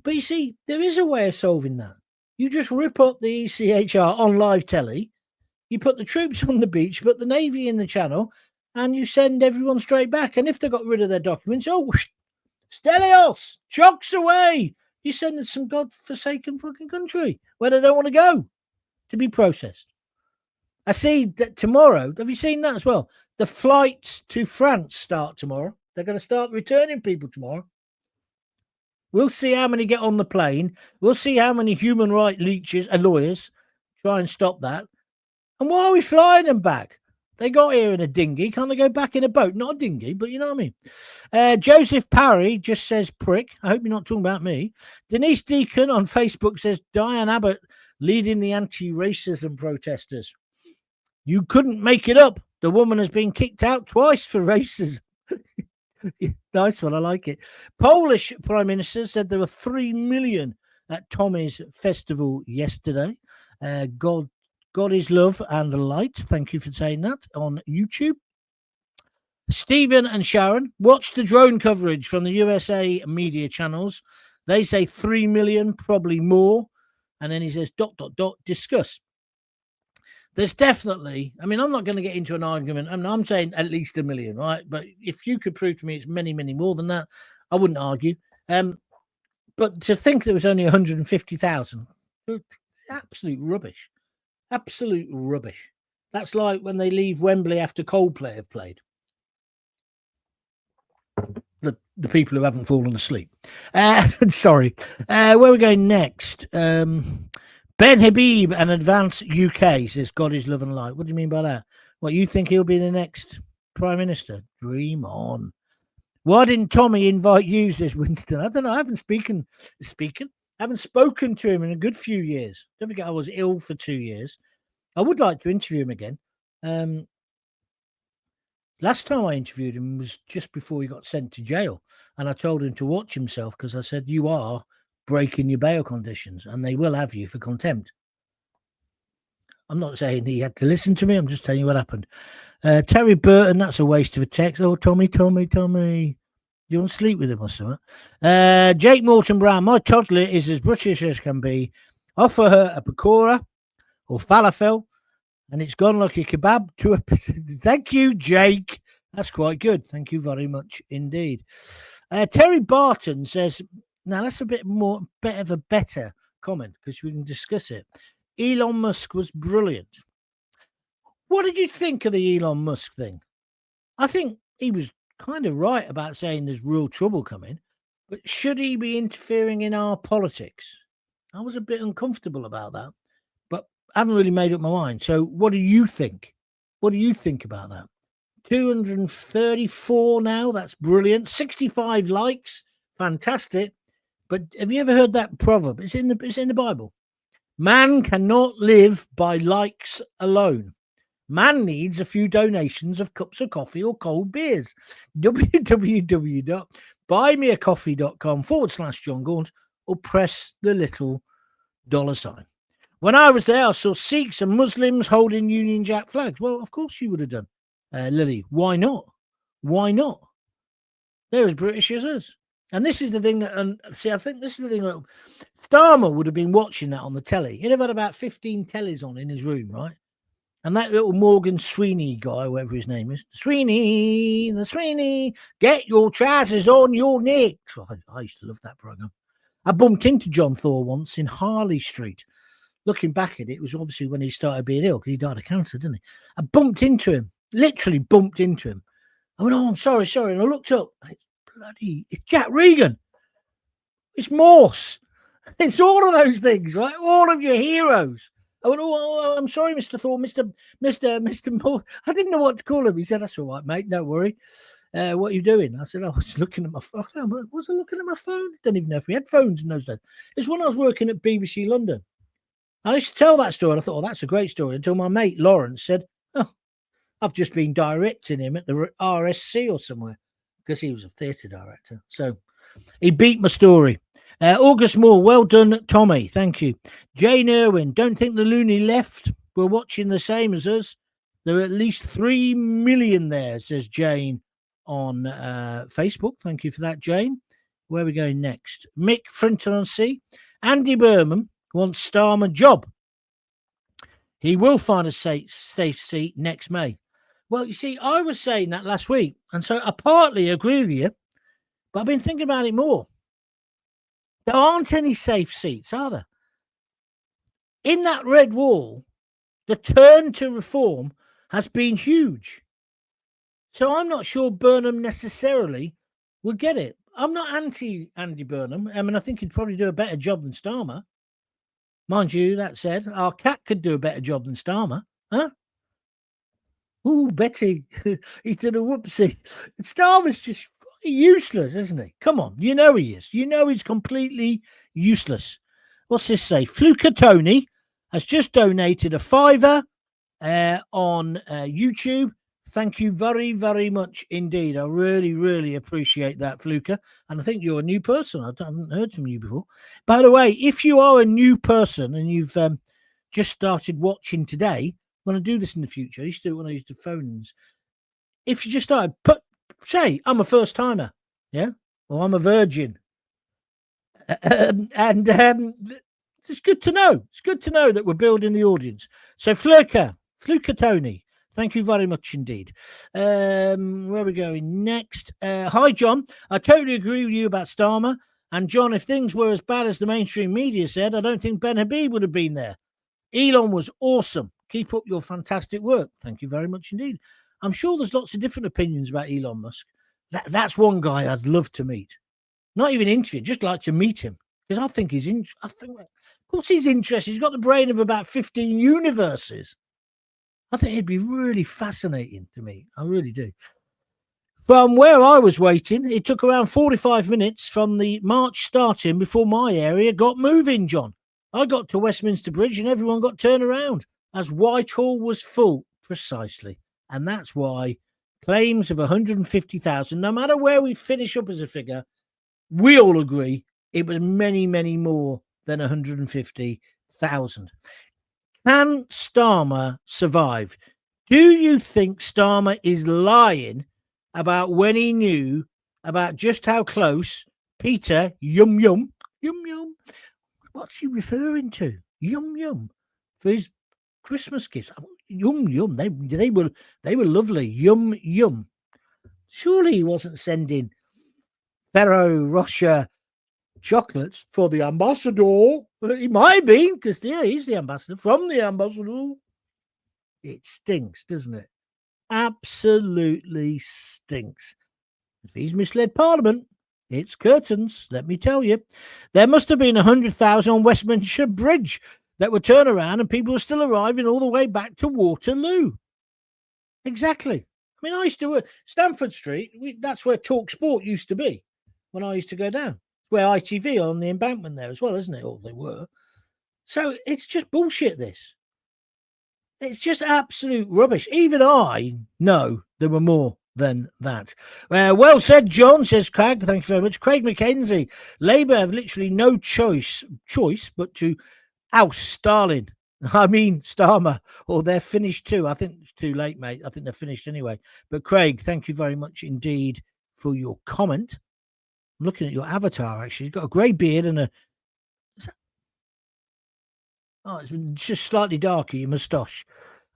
But you see, there is a way of solving that. You just rip up the ECHR on live telly. You put the troops on the beach, put the Navy in the channel, and you send everyone straight back. And if they got rid of their documents, Stelios, chocks away. You send them some godforsaken fucking country where they don't want to go to be processed. I see that tomorrow. Have you seen that as well? The flights to France start tomorrow. They're going to start returning people tomorrow. We'll see how many get on the plane. We'll see how many human rights leeches and lawyers try and stop that. And why are we flying them back? They got here in a dinghy. Can't they go back in a boat? Not a dinghy, but you know what I mean. Joseph Parry just says prick. I hope you're not talking about me. Denise Deacon on Facebook says Diane Abbott leading the anti-racism protesters. You couldn't make it up. The woman has been kicked out twice for racism. Nice one. I like it. Polish Prime Minister said there were 3 million at Tommy's festival yesterday. God is love and light. Thank you for saying that on YouTube. Stephen and Sharon, watch the drone coverage from the USA media channels. They say 3 million, probably more. And then he says, ... discuss. There's definitely, I mean, I'm not going to get into an argument. I'm saying at least 1 million, right? But if you could prove to me it's many, many more than that, I wouldn't argue. But to think there was only 150,000, absolute rubbish. Absolute rubbish. That's like when they leave Wembley after Coldplay have played. The people who haven't fallen asleep. Sorry. Where are we going next? Ben Habib and Advance UK says, God is love and light. What do you mean by that? What, you think he'll be the next Prime Minister? Dream on. Why didn't Tommy invite you, says Winston? I don't know. I haven't spoken to him in a good few years. Don't forget I was ill for 2 years. I would like to interview him again. Last time I interviewed him was just before he got sent to jail. And I told him to watch himself because I said, you are breaking your bail conditions and they will have you for contempt. I'm not saying he had to listen to me. I'm just telling you what happened. Terry Burton, that's a waste of a text. Oh, Tommy. You want to sleep with him or something? Jake Morton Brown, my toddler is as British as can be. Offer her a pakora or falafel and it's gone like a kebab to a... Thank you, Jake. That's quite good. Thank you very much indeed. Terry Barton says, now that's a bit of a better comment because we can discuss it. Elon Musk was brilliant. What did you think of the Elon Musk thing? I think he was kind of right about saying there's real trouble coming, but should he be interfering in our politics? I was a bit uncomfortable about that, but I haven't really made up my mind. So what do you think? What do you think about that? 234 now. That's brilliant. 65 likes. Fantastic. But have you ever heard that proverb? It's in the Bible. Man cannot live by likes alone. Man needs a few donations of cups of coffee or cold beers. www.buymeacoffee.com/John Gaunt or press the little $sign. When I was there, I saw Sikhs and Muslims holding Union Jack flags. Well, of course you would have done, Lily. Why not? Why not? They're as British as us. And this is the thing that, I think this is the thing that Starmer would have been watching that on the telly. He'd have had about 15 tellies on in his room, right? And that little Morgan Sweeney guy, whatever his name is, the Sweeney, get your trousers on your neck. I used to love that program. I bumped into John Thor once in Harley Street. Looking back at it, it was obviously when he started being ill because he died of cancer, didn't he? I bumped into him, literally bumped into him. I went, oh, I'm sorry. And I looked up. It's Jack Regan. It's Morse. It's all of those things, right? All of your heroes. I went, oh, I'm sorry, Mr. Thor, Mr. Morse. I didn't know what to call him. He said, that's all right, mate. Don't worry. What are you doing? I said, I was looking at my phone. Was I looking at my phone? I don't even know if we had phones in those days. It's when I was working at BBC London. I used to tell that story. And I thought, oh, that's a great story. Until my mate Lawrence said, oh, I've just been directing him at the RSC or somewhere because he was a theatre director. So he beat my story. August Moore, well done, Tommy. Thank you. Jane Irwin, don't think the loony left. We're watching the same as us. There are at least 3 million there, says Jane on Facebook. Thank you for that, Jane. Where are we going next? Mick Frinton-on-Sea. Andy Berman wants Starmer job. He will find a safe seat next May. Well, you see, I was saying that last week, and so I partly agree with you, but I've been thinking about it more. There aren't any safe seats, are there? In that red wall, the turn to reform has been huge. So I'm not sure Burnham necessarily would get it. I'm not anti Andy Burnham. I mean, I think he'd probably do a better job than Starmer. Mind you, that said, our cat could do a better job than Starmer. Huh? Ooh, Betty, he's done a whoopsie. Starmer's just useless, isn't he? Come on, you know he is. You know he's completely useless. What's this say? Fluker Tony has just donated a $5 on YouTube. Thank you very, very much indeed. I really, really appreciate that, Fluker. And I think you're a new person. I haven't heard from you before. By the way, if you are a new person and you've just started watching today, I'm going to do this in the future. I used to do it when I used the phones. If you just started, say, I'm a first timer, yeah, or I'm a virgin. And it's good to know. It's good to know that we're building the audience. So Fluker Tony, thank you very much indeed. Where are we going next? Hi, John. I totally agree with you about Starmer. And John, if things were as bad as the mainstream media said, I don't think Ben Habib would have been there. Elon was awesome. Keep up your fantastic work. Thank you very much indeed. I'm sure there's lots of different opinions about Elon Musk. That's one guy I'd love to meet. Not even interview, just like to meet him. Because I think he's of course he's interested. He's got the brain of about 15 universes. I think it'd be really fascinating to me. I really do. From where I was waiting, it took around 45 minutes from the march starting before my area got moving, John. I got to Westminster Bridge and everyone got turned around as Whitehall was full, precisely. And that's why claims of 150,000, no matter where we finish up as a figure, we all agree it was many, many more than 150,000. Can Starmer survive? Do you think Starmer is lying about when he knew about just how close Peter Yum Yum, what's he referring to? Yum Yum for his Christmas gifts. Yum Yum, they were lovely. Yum Yum. Surely he wasn't sending Ferrero Rocher chocolates for the ambassador. He might be, because he's the ambassador from the ambassador. It stinks, doesn't it? Absolutely stinks. If he's misled Parliament, it's curtains, let me tell you. There must have been 100,000 on Westminster Bridge that were turned around and people are still arriving all the way back to Waterloo. Exactly. I mean, I used to work Stamford Street. That's where Talk Sport used to be when I used to go down. Where ITV on the embankment there as well, isn't it? Or they were. So it's just bullshit, this. It's just absolute rubbish. Even I know there were more than that. Well said, John, says Craig. Thank you very much. Craig McKenzie. Labour have literally no choice but to oust Starmer, or they're finished too. I think it's too late, mate. I think they're finished anyway. But Craig, thank you very much indeed for your comment. I'm looking at your avatar, actually. You've got a grey beard and it's just slightly darker, your moustache.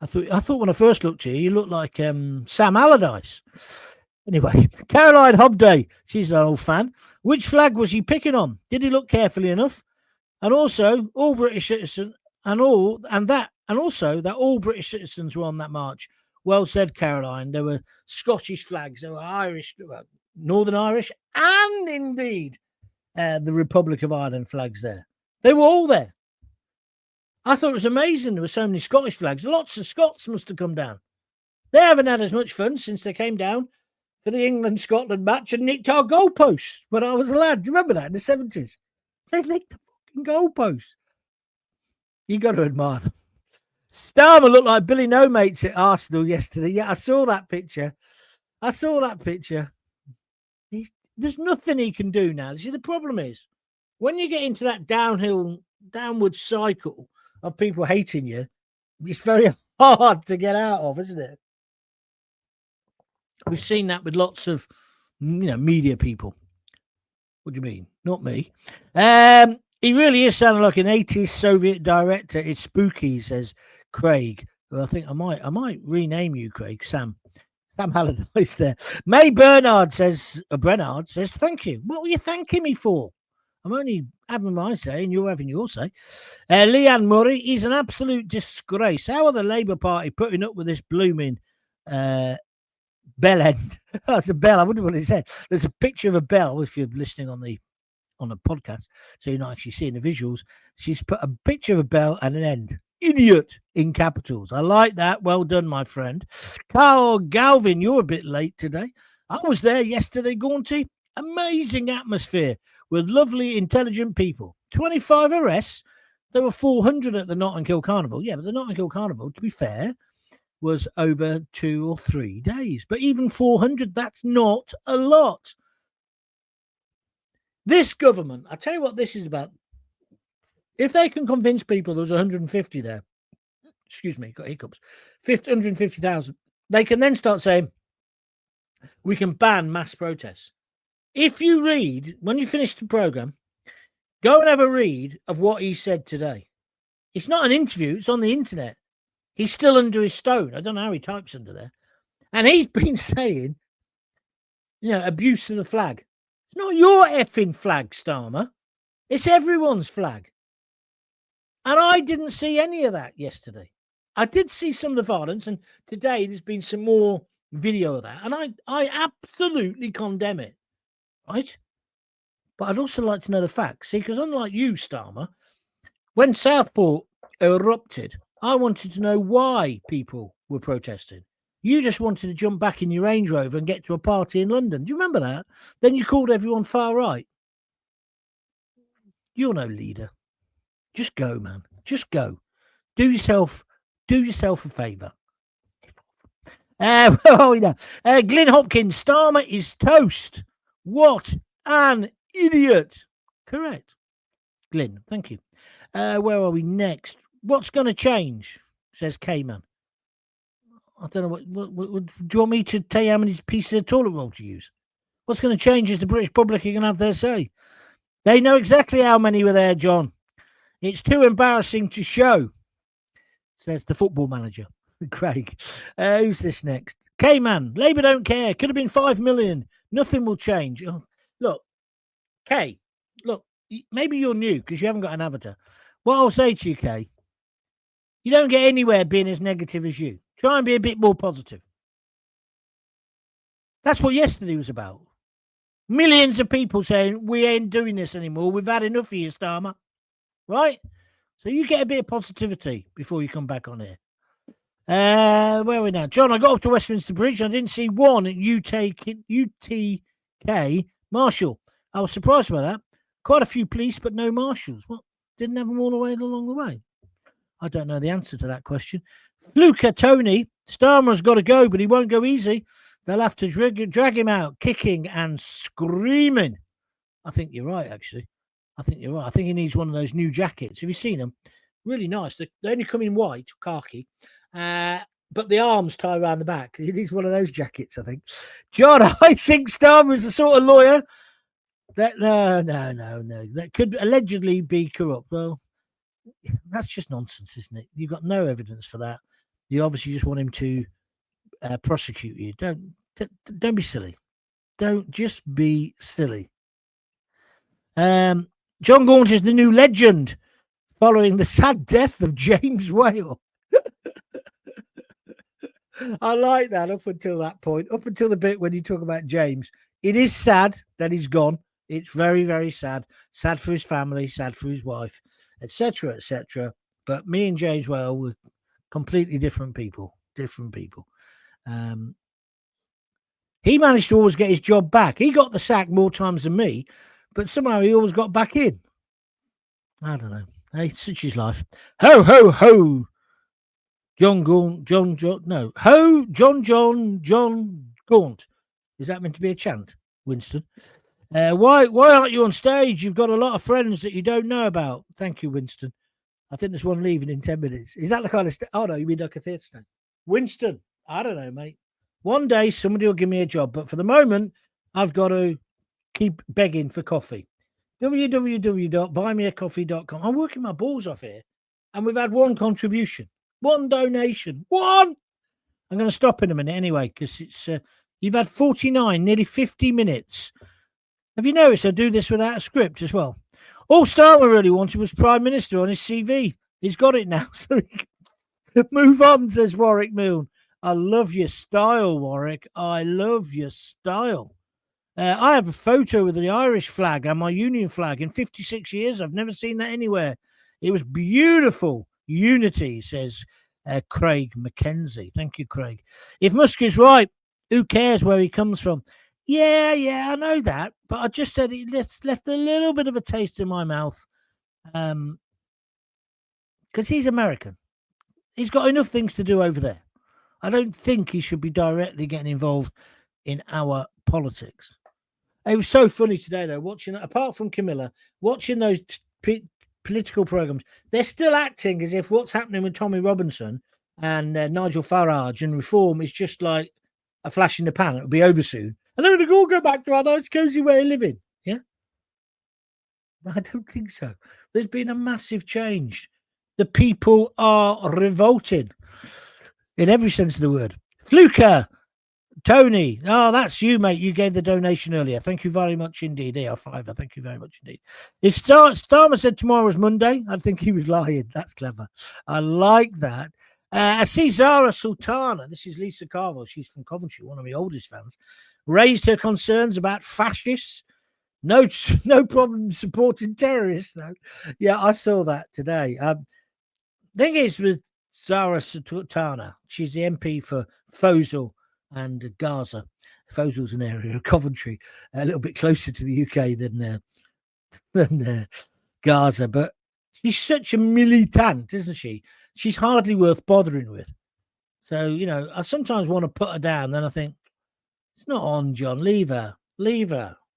I thought when I first looked at you looked like Sam Allardyce. Anyway, Caroline Hobday, she's an old fan. Which flag was he picking on? Did he look carefully enough? And also, all British citizens that all British citizens were on that march. Well said, Caroline. There were Scottish flags, there were Irish, Northern Irish, and indeed the Republic of Ireland flags there. They were all there. I thought it was amazing there were so many Scottish flags. Lots of Scots must have come down. They haven't had as much fun since they came down for the England-Scotland match and nicked our goalposts when I was a lad. Do you remember that in the 70s? They nicked the fucking goalposts. You got to admire them. Starmer looked like Billy No Mates at Arsenal yesterday. Yeah, I saw that picture. There's nothing he can do now. See, the problem is, when you get into that downward cycle of people hating you, it's very hard to get out of, isn't it? We've seen that with lots of, media people. What do you mean? Not me. He really is sounding like an 80s Soviet director. It's spooky, says Craig. Well, I think I might rename you, Craig. Sam. Sam Allardyce there. May Bernard says, thank you. What were you thanking me for? I'm only having my say and you're having your say. Leanne Murray is an absolute disgrace. How are the Labour Party putting up with this blooming bell end? That's a bell. I wonder what it said. There's a picture of a bell if you're listening on the podcast, so you're not actually seeing the visuals. She's put a picture of a bell and an end. Idiot in capitals. I like that. Well done, my friend. Carl Galvin, you're a bit late today. I was there yesterday, Gaunty. Amazing atmosphere with lovely, intelligent people. 25 arrests. There were 400 at the Notting Hill Carnival. Yeah, but the Notting Hill Carnival, to be fair, was over 2 or 3 days. But even 400, that's not a lot. This government, I tell you what this is about. If they can convince people there was 150 there, excuse me, got hiccups, 150,000, they can then start saying, we can ban mass protests. If you read, when you finish the programme, go and have a read of what he said today. It's not an interview, it's on the internet. He's still under his stone. I don't know how he types under there. And he's been saying, abuse of the flag. It's not your effing flag, Starmer. It's everyone's flag. And I didn't see any of that yesterday. I did see some of the violence, and today there's been some more video of that. And I absolutely condemn it, right? But I'd also like to know the facts. See, because unlike you, Starmer, when Southport erupted, I wanted to know why people were protesting. You just wanted to jump back in your Range Rover and get to a party in London. Do you remember that? Then you called everyone far right. You're no leader. Just go, man. Just go. Do yourself a favour. Where are we now? Glyn Hopkins, Starmer is toast. What an idiot. Correct. Glyn, thank you. Where are we next? What's going to change? Says K-Man. I don't know. What do you want me to tell you how many pieces of toilet roll to use? What's going to change is the British public are going to have their say. They know exactly how many were there, John. It's too embarrassing to show, says the football manager, Craig. Who's this next? K-Man, Labour don't care. Could have been 5 million. Nothing will change. Oh, look, Kay, look, maybe you're new because you haven't got an avatar. What I'll say to you, Kay, you don't get anywhere being as negative as you. Try and be a bit more positive. That's what yesterday was about. Millions of people saying, we ain't doing this anymore. We've had enough of you, Starmer. Right? So you get a bit of positivity before you come back on here. Where are we now? John, I got up to Westminster Bridge. I didn't see one at UTK Marshal. I was surprised by that. Quite a few police, but no marshals. What? Didn't have them all the way along the way? I don't know the answer to that question. Fluker Tony, Starmer's got to go, but he won't go easy. They'll have to drag him out, kicking and screaming. I think you're right, actually. I think you're right. I think he needs one of those new jackets. Have you seen them? Really nice. They only come in white, khaki, but the arms tie around the back. He needs one of those jackets, I think. John, I think Starmer's the sort of lawyer that, no, that could allegedly be corrupt. Well, that's just nonsense, isn't it? You've got no evidence for that. You obviously just want him to prosecute you. Don't be silly. Don't just be silly. John Gaunt is the new legend following the sad death of James Whale. I like that up until that point, up until the bit when you talk about James. It is sad that he's gone. It's very, very sad. Sad for his family, sad for his wife, etc., etc. But me and James Whale were completely different people. He managed to always get his job back. He got the sack more times than me, but somehow he always got back in. I don't know. Hey, such is life. Ho, ho, ho. John Gaunt. John Gaunt. Is that meant to be a chant, Winston? Why aren't you on stage? You've got a lot of friends that you don't know about. Thank you, Winston. I think there's one leaving in 10 minutes. Is that the kind of oh no, you mean like a theatre stand? Winston, I don't know, mate. One day somebody will give me a job, but for the moment, I've got to keep begging for coffee. www.buymeacoffee.com. I'm working my balls off here, and we've had one contribution, one donation, one. I'm going to stop in a minute anyway, because it's you've had 49, nearly 50 minutes. Have you noticed I do this without a script as well? All Starmer really wanted was Prime Minister on his CV. He's got it now, so he can move on, says Warwick Milne. I love your style, Warwick. I love your style. I have a photo with the Irish flag and my Union flag in 56 years. I've never seen that anywhere. It was beautiful. Unity, says Craig McKenzie. Thank you, Craig. If Musk is right, who cares where he comes from? Yeah, I know that. But I just said it left a little bit of a taste in my mouth. Because he's American. He's got enough things to do over there. I don't think he should be directly getting involved in our politics. It was so funny today, though, watching, apart from Camilla, watching those political programs. They're still acting as if what's happening with Tommy Robinson and Nigel Farage and reform is just like a flash in the pan. It'll be over soon. And then we'll all go back to our nice, cozy way of living. Yeah? I don't think so. There's been a massive change. The people are revolting in every sense of the word. Fluker, Tony, oh, that's you, mate. You gave the donation earlier. Thank you very much indeed. AR5, thank you very much indeed. If Starmer said tomorrow was Monday, I'd think he was lying. That's clever. I like that. I see Zara Sultana. This is Lisa Carville. She's from Coventry, one of my oldest fans. Raised her concerns about fascists. No problem supporting terrorists, though. Yeah, I saw that today. Thing is with Zara Sultana, she's the MP for Fossil and Gaza. Fosil's an area of Coventry, a little bit closer to the UK than Gaza, but she's such a militant, isn't she? She's hardly worth bothering with. So, I sometimes want to put her down, then I think, it's not on, John. Leave her.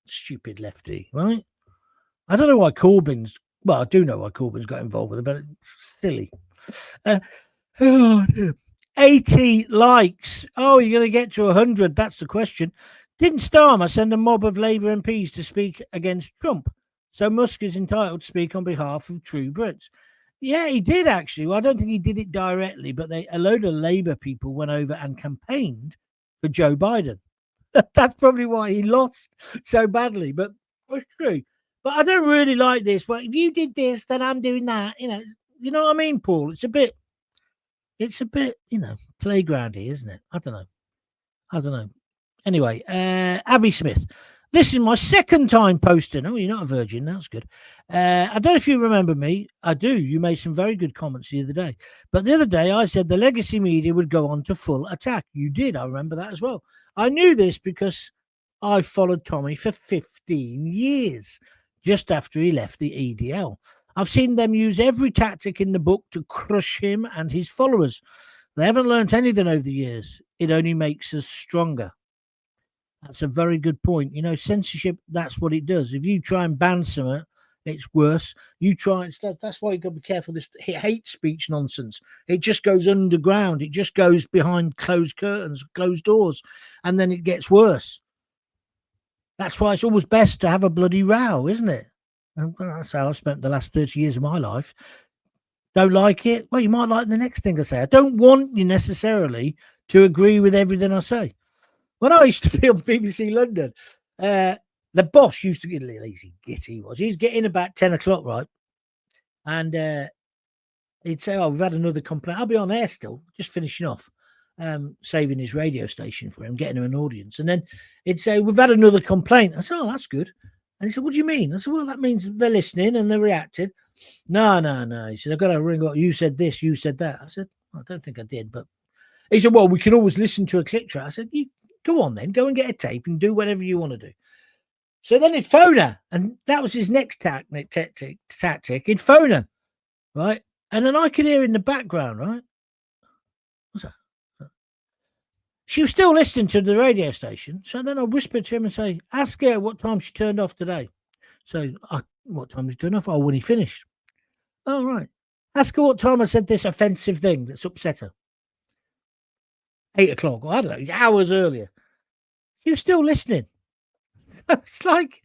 Stupid lefty, right? I don't know why Corbyn's, well, I do know why Corbyn's got involved with it, but it's silly. 80 likes. Oh, you're going to get to 100. That's the question. Didn't Starmer send a mob of Labour MPs to speak against Trump? So Musk is entitled to speak on behalf of true Brits. Yeah, he did actually. Well, I don't think he did it directly, but a load of Labour people went over and campaigned for Joe Biden. That's probably why he lost so badly, but it's true. But I don't really like this. Well, if you did this, then I'm doing that. You know what I mean, Paul? It's a bit, playgroundy, isn't it? I don't know. Anyway, Abby Smith. This is my second time posting. Oh, you're not a virgin. That's good. I don't know if you remember me. I do. You made some very good comments the other day. But the other day, I said the legacy media would go on to full attack. You did. I remember that as well. I knew this because I followed Tommy for 15 years, just after he left the EDL. I've seen them use every tactic in the book to crush him and his followers. They haven't learnt anything over the years. It only makes us stronger. That's a very good point. Censorship, that's what it does. If you try and ban something, it's worse. That's why you've got to be careful. This hate speech nonsense. It just goes underground. It just goes behind closed curtains, closed doors, and then it gets worse. That's why it's always best to have a bloody row, isn't it? And that's how I've spent the last 30 years of my life. Don't like it? Well, you might like the next thing I say. I don't want you necessarily to agree with everything I say. When I used to be on BBC London, the boss used to get a little easy git. He'd get in about 10 o'clock, right? And he'd say, we've had another complaint. I'll be on air still, just finishing off, saving his radio station for him, getting him an audience. And then he'd say, we've had another complaint. I said, that's good. And he said, what do you mean? I said, well, that means they're listening and they're reacting. No. He said, I've got to ring up. You said this, you said that. I said, I don't think I did. But he said, well, we can always listen to a click track. I said, go on then, go and get a tape and do whatever you want to do. So then he'd phone her, and that was his next tactic. He'd phone her, right? And then I could hear in the background, right? What's that? She was still listening to the radio station. So then I whispered to him and say, ask her what time she turned off today. So what time did she turn off? Oh, when he finished. Oh, right. Ask her what time I said this offensive thing that's upset her. 8 o'clock, or I don't know, hours earlier. She was still listening. It's like,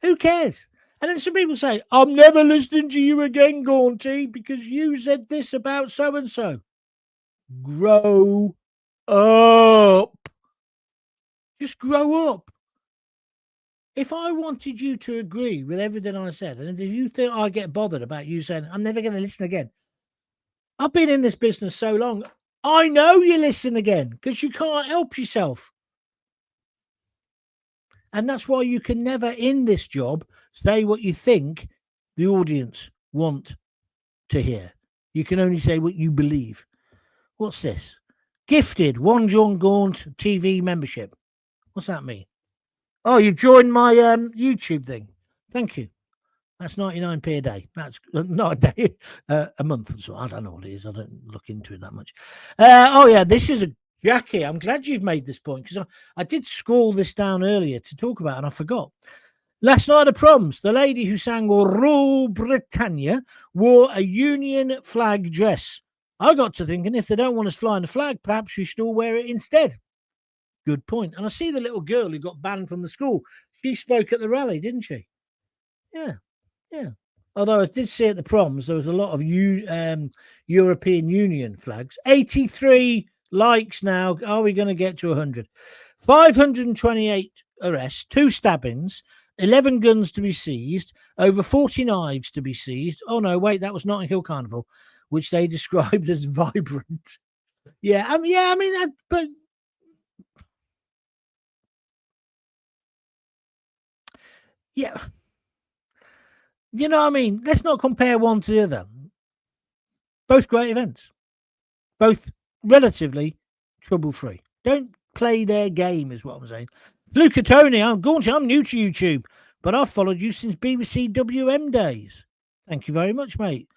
who cares? And then some people say, I'm never listening to you again, Gaunty, because you said this about so-and-so. Grow up. Just grow up. If I wanted you to agree with everything I said, and if you think I get bothered about you saying, I'm never going to listen again, I've been in this business so long, I know you listen again because you can't help yourself. And that's why you can never, in this job, say what you think the audience want to hear. You can only say what you believe. What's this? Gifted one John Gaunt TV membership. What's that mean? Oh, you've joined my YouTube thing. Thank you. That's 99p a day. That's not a day, a month or so. I don't know what it is. I don't look into it that much. Oh, yeah, this is a Jackie. I'm glad you've made this point because I did scroll this down earlier to talk about and I forgot. Last night at proms, the lady who sang Rule Britannia wore a Union flag dress. I got to thinking if they don't want us flying the flag, perhaps we should all wear it instead. Good point. And I see the little girl who got banned from the school. She spoke at the rally, didn't she? Yeah. Yeah. Although I did see at the proms, there was a lot of European Union flags. 83 likes now. Are we going to get to 100? 528 arrests, 2 stabbings, 11 guns to be seized, over 40 knives to be seized. Oh, no, wait, that was Notting Hill Carnival, which they described as vibrant. Yeah, but yeah. You know what I mean? Let's not compare one to the other. Both great events. Both relatively trouble-free. Don't play their game, is what I'm saying. Luca Tony, I'm Gaunt. I'm new to YouTube, but I've followed you since BBC WM days. Thank you very much, mate.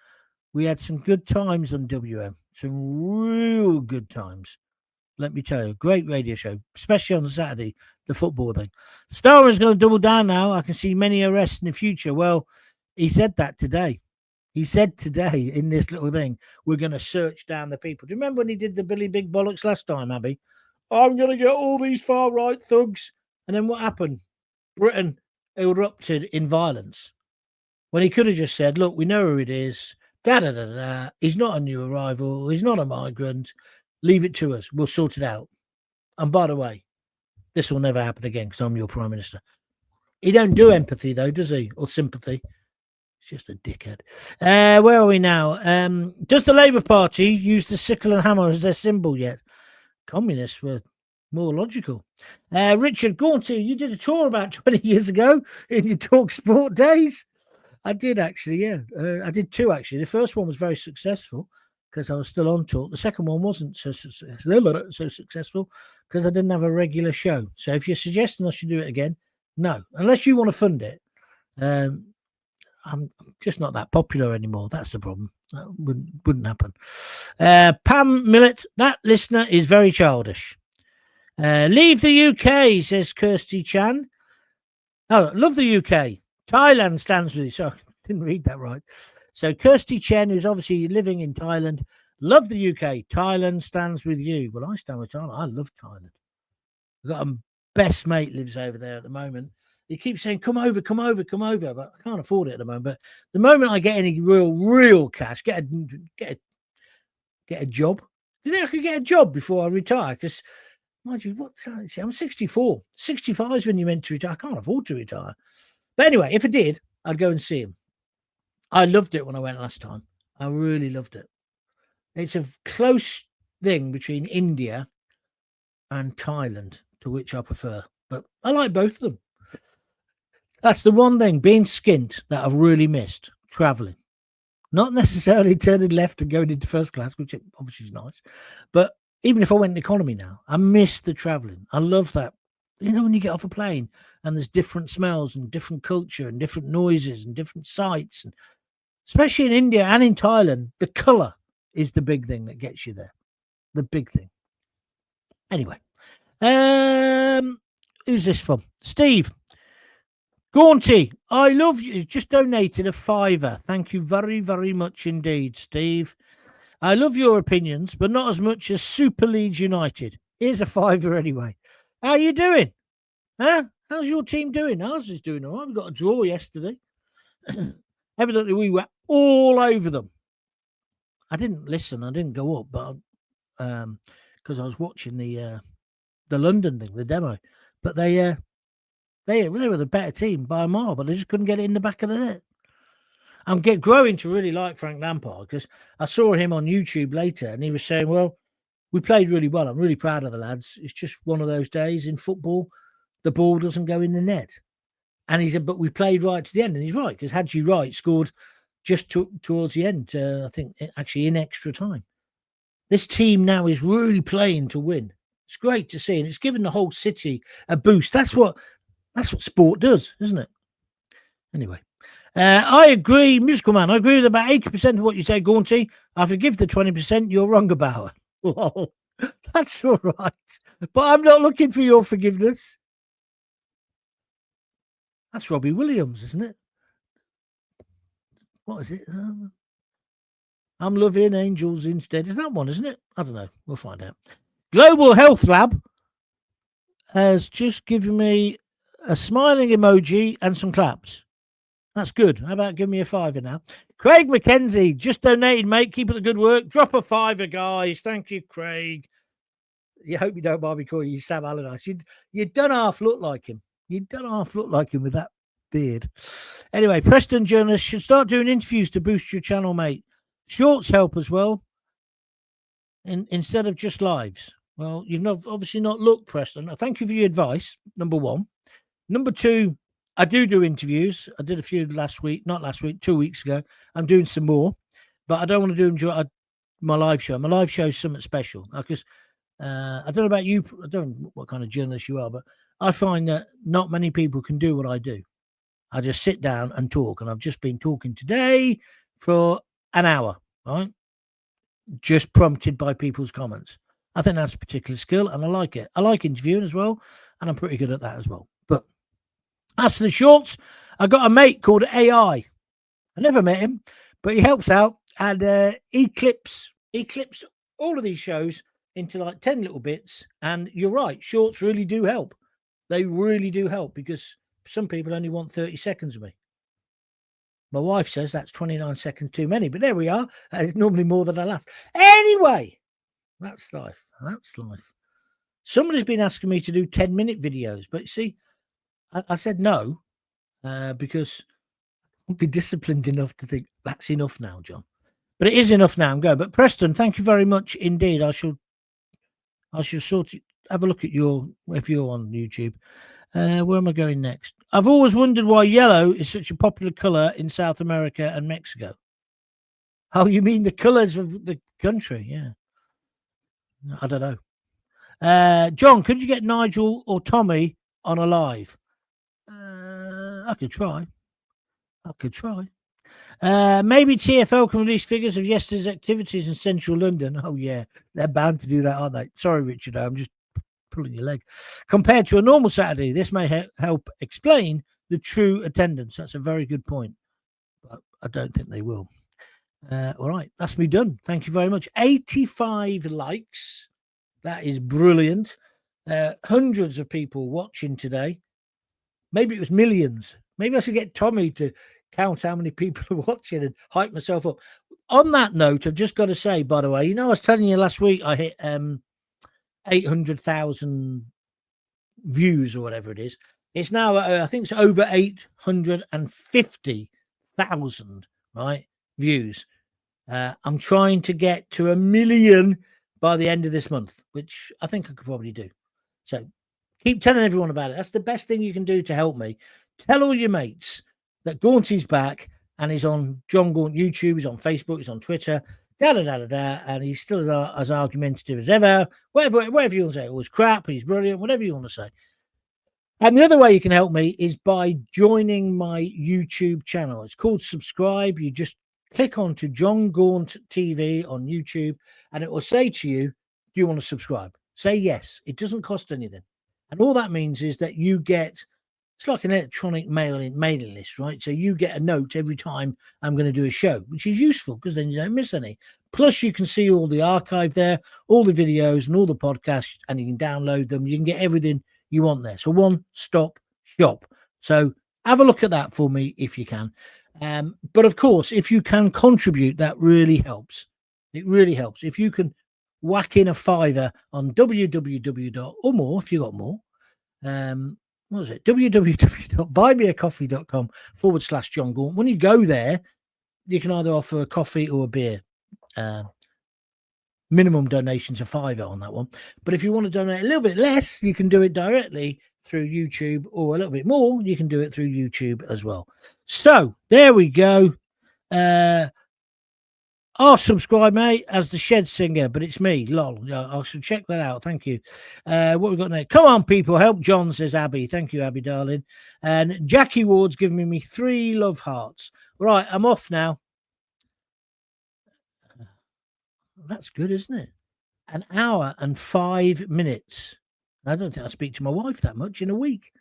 We had some good times on WM. Some real good times. Let me tell you, great radio show, especially on Saturday, the football thing. Starmer is going to double down now. I can see many arrests in the future. Well, he said that today. He said today in this little thing, we're going to search down the people. Do you remember when he did the Billy Big Bollocks last time, Abby? I'm going to get all these far-right thugs. And then what happened? Britain erupted in violence. When he could have just said, look, we know who it is. Da-da-da-da. He's not a new arrival. He's not a migrant. Leave it to us. We'll sort it out. And by the way, this will never happen again because I'm your Prime Minister. He don't do empathy, though, does he? Or sympathy. It's just a dickhead. Where are we now? Does the Labour Party use the sickle and hammer as their symbol yet? Communists were more logical. Richard Gaunty, you did a tour about 20 years ago in your Talk Sport days. I did actually, yeah. I did 2 actually. The first one was very successful because I was still on Talk. The second one wasn't so successful because I didn't have a regular show. So if you're suggesting I should do it again, no. Unless you want to fund it. I'm just not that popular anymore. That's the problem. That wouldn't happen. Pam Millett, that listener is very childish. Leave the UK, says Kirsty Chan. Oh, love the UK. Thailand stands with you. So I didn't read that right. So Kirsty Chen, who's obviously living in Thailand, love the UK. Thailand stands with you. Well, I stand with Thailand. I love Thailand. I've got a best mate lives over there at the moment. He keeps saying, come over, but I can't afford it at the moment. But the moment I get any real cash, get a job. Do you think I could get a job before I retire? Because, mind you, I'm 64. 65 is when you're meant to retire. I can't afford to retire. But anyway, if I did, I'd go and see him. I loved it when I went last time. I really loved it. It's a close thing between India and Thailand, to which I prefer. But I like both of them. That's the one thing, being skint, that I've really missed, travelling. Not necessarily turning left and going into first class, which obviously is nice. But even if I went in economy now, I miss the travelling. I love that. You know, when you get off a plane and there's different smells and different culture and different noises and different sights, and especially in India and in Thailand, the colour is the big thing that gets you there. The big thing. Anyway, who's this from? Steve. Gaunty, I love you. Just donated a £5. Thank you very, very much indeed, Steve. I love your opinions, but not as much as Super Leeds United. Here's a £5 anyway. How you doing? Huh? How's your team doing? Ours is doing all right. We got a draw yesterday. Evidently, we were all over them. I didn't listen. I didn't go up, but because I was watching the London thing, the demo. But they were the better team by a mile, but they just couldn't get it in the back of the net. I'm growing to really like Frank Lampard, because I saw him on YouTube later, and he was saying, well, we played really well. I'm really proud of the lads. It's just one of those days in football, the ball doesn't go in the net. And he said, but we played right to the end. And he's right, because Hadji Wright scored just towards the end, I think, actually in extra time. This team now is really playing to win. It's great to see, and it's given the whole city a boost. That's what sport does, isn't it? Anyway, I agree, Musical Man. I agree with about 80% of what you say, Gaunty. I forgive the 20% you're wrong about. Well, that's all right. But I'm not looking for your forgiveness. That's Robbie Williams, isn't it? What is it? I'm loving angels instead. Is that one, isn't it? I don't know. We'll find out. Global Health Lab has just given me a smiling emoji and some claps. That's good. How about giving me a $5 now? Craig McKenzie just donated, mate. Keep up the good work. Drop a $5, guys. Thank you, Craig. You hope you don't mind me calling you Sam Allardyce. You don't half look like him. You don't half look like him with that beard. Anyway, Preston journalists should start doing interviews to boost your channel, mate. Shorts help as well, instead of just lives. Well, you've obviously not looked, Preston. Thank you for your advice, number one. Number two, I do interviews. I did a few not last week, 2 weeks ago. I'm doing some more, but I don't want to do them during my live show. My live show is something special, because I don't know about you. I don't know what kind of journalist you are, but I find that not many people can do what I do. I just sit down and talk, and I've just been talking today for an hour, right? Just prompted by people's comments. I think that's a particular skill, and I like it. I like interviewing as well, and I'm pretty good at that as well. But as for the shorts, I got a mate called AI. I never met him, but he helps out, and he clips all of these shows into like 10 little bits. And you're right, shorts really do help. They really do help, because some people only want 30 seconds of me. My wife says that's 29 seconds too many, but there we are. It's normally more than I last. Anyway, that's life. That's life. Somebody's been asking me to do 10-minute videos, but you see, I said no, because I'll be disciplined enough to think that's enough now, John. But it is enough now. I'm going. But Preston, thank you very much indeed. I shall sort of have a look at if you're on YouTube. Where am I going next? I've always wondered why yellow is such a popular color in South America and Mexico. Oh, you mean the colors of the country? Yeah. I don't know. John, could you get Nigel or Tommy on a live? I could try. Maybe TFL can release figures of yesterday's activities in central London. Oh, yeah. They're bound to do that, aren't they? Sorry, Richard. I'm just pulling your leg. Compared to a normal Saturday, this may help explain the true attendance. That's a very good point, but I don't think they will. All right, that's me done. Thank you very much. 85 likes. That is brilliant. Hundreds of people watching today. Maybe it was millions. Maybe I should get Tommy to count how many people are watching and hype myself up. On that note, I've just got to say, by the way, I was telling you last week I hit 800,000 views or whatever it is. It's now, I think it's over 850,000, right, views. I'm trying to get to 1 million by the end of this month, which I think I could probably do. So keep telling everyone about it. That's the best thing you can do to help me. Tell all your mates that Gaunty's back, and he's on John Gaunt YouTube, he's on Facebook, he's on Twitter, and he's still as argumentative as ever. Whatever you want to say. It was crap, he's brilliant, whatever you want to say. And the other way you can help me is by joining my YouTube channel. It's called subscribe. You just click onto John Gaunt TV on YouTube, and it will say to you, do you want to subscribe? Say yes. It doesn't cost anything. And all that means is that you get, it's like an electronic mailing list, right? So you get a note every time I'm going to do a show, which is useful because then you don't miss any. Plus, you can see all the archive there, all the videos and all the podcasts, and you can download them. You can get everything you want there. So one-stop shop. So have a look at that for me if you can. But of course, if you can contribute, that really helps. It really helps. If you can whack in a fiver on www. or more if you got more. What was it? www.buymeacoffee.com/John Gaunt. When you go there, you can either offer a coffee or a beer. Minimum donations are £5 on that one. But if you want to donate a little bit less, you can do it directly through YouTube, or a little bit more, you can do it through YouTube as well. So there we go. I'll subscribe, mate, as the Shed Singer, but it's me, lol. I should check that out. Thank you. What we got next? Come on, people, help John, says Abby. Thank you, Abby, darling. And Jackie Ward's giving me 3 love hearts. Right, I'm off now. That's good, isn't it? 1 hour and 5 minutes. I don't think I speak to my wife that much in a week.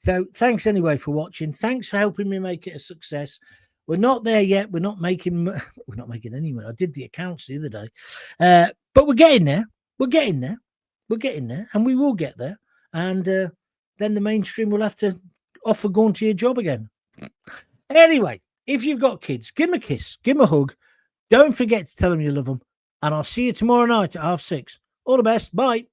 So thanks anyway for watching. Thanks for helping me make it a success. We're not there yet. We're not making any money. I did the accounts the other day. But we're getting there. We're getting there. We're getting there. And we will get there. And then the mainstream will have to offer Gaunty a job again. Anyway, if you've got kids, give them a kiss. Give them a hug. Don't forget to tell them you love them. And I'll see you tomorrow night at 6:30. All the best. Bye.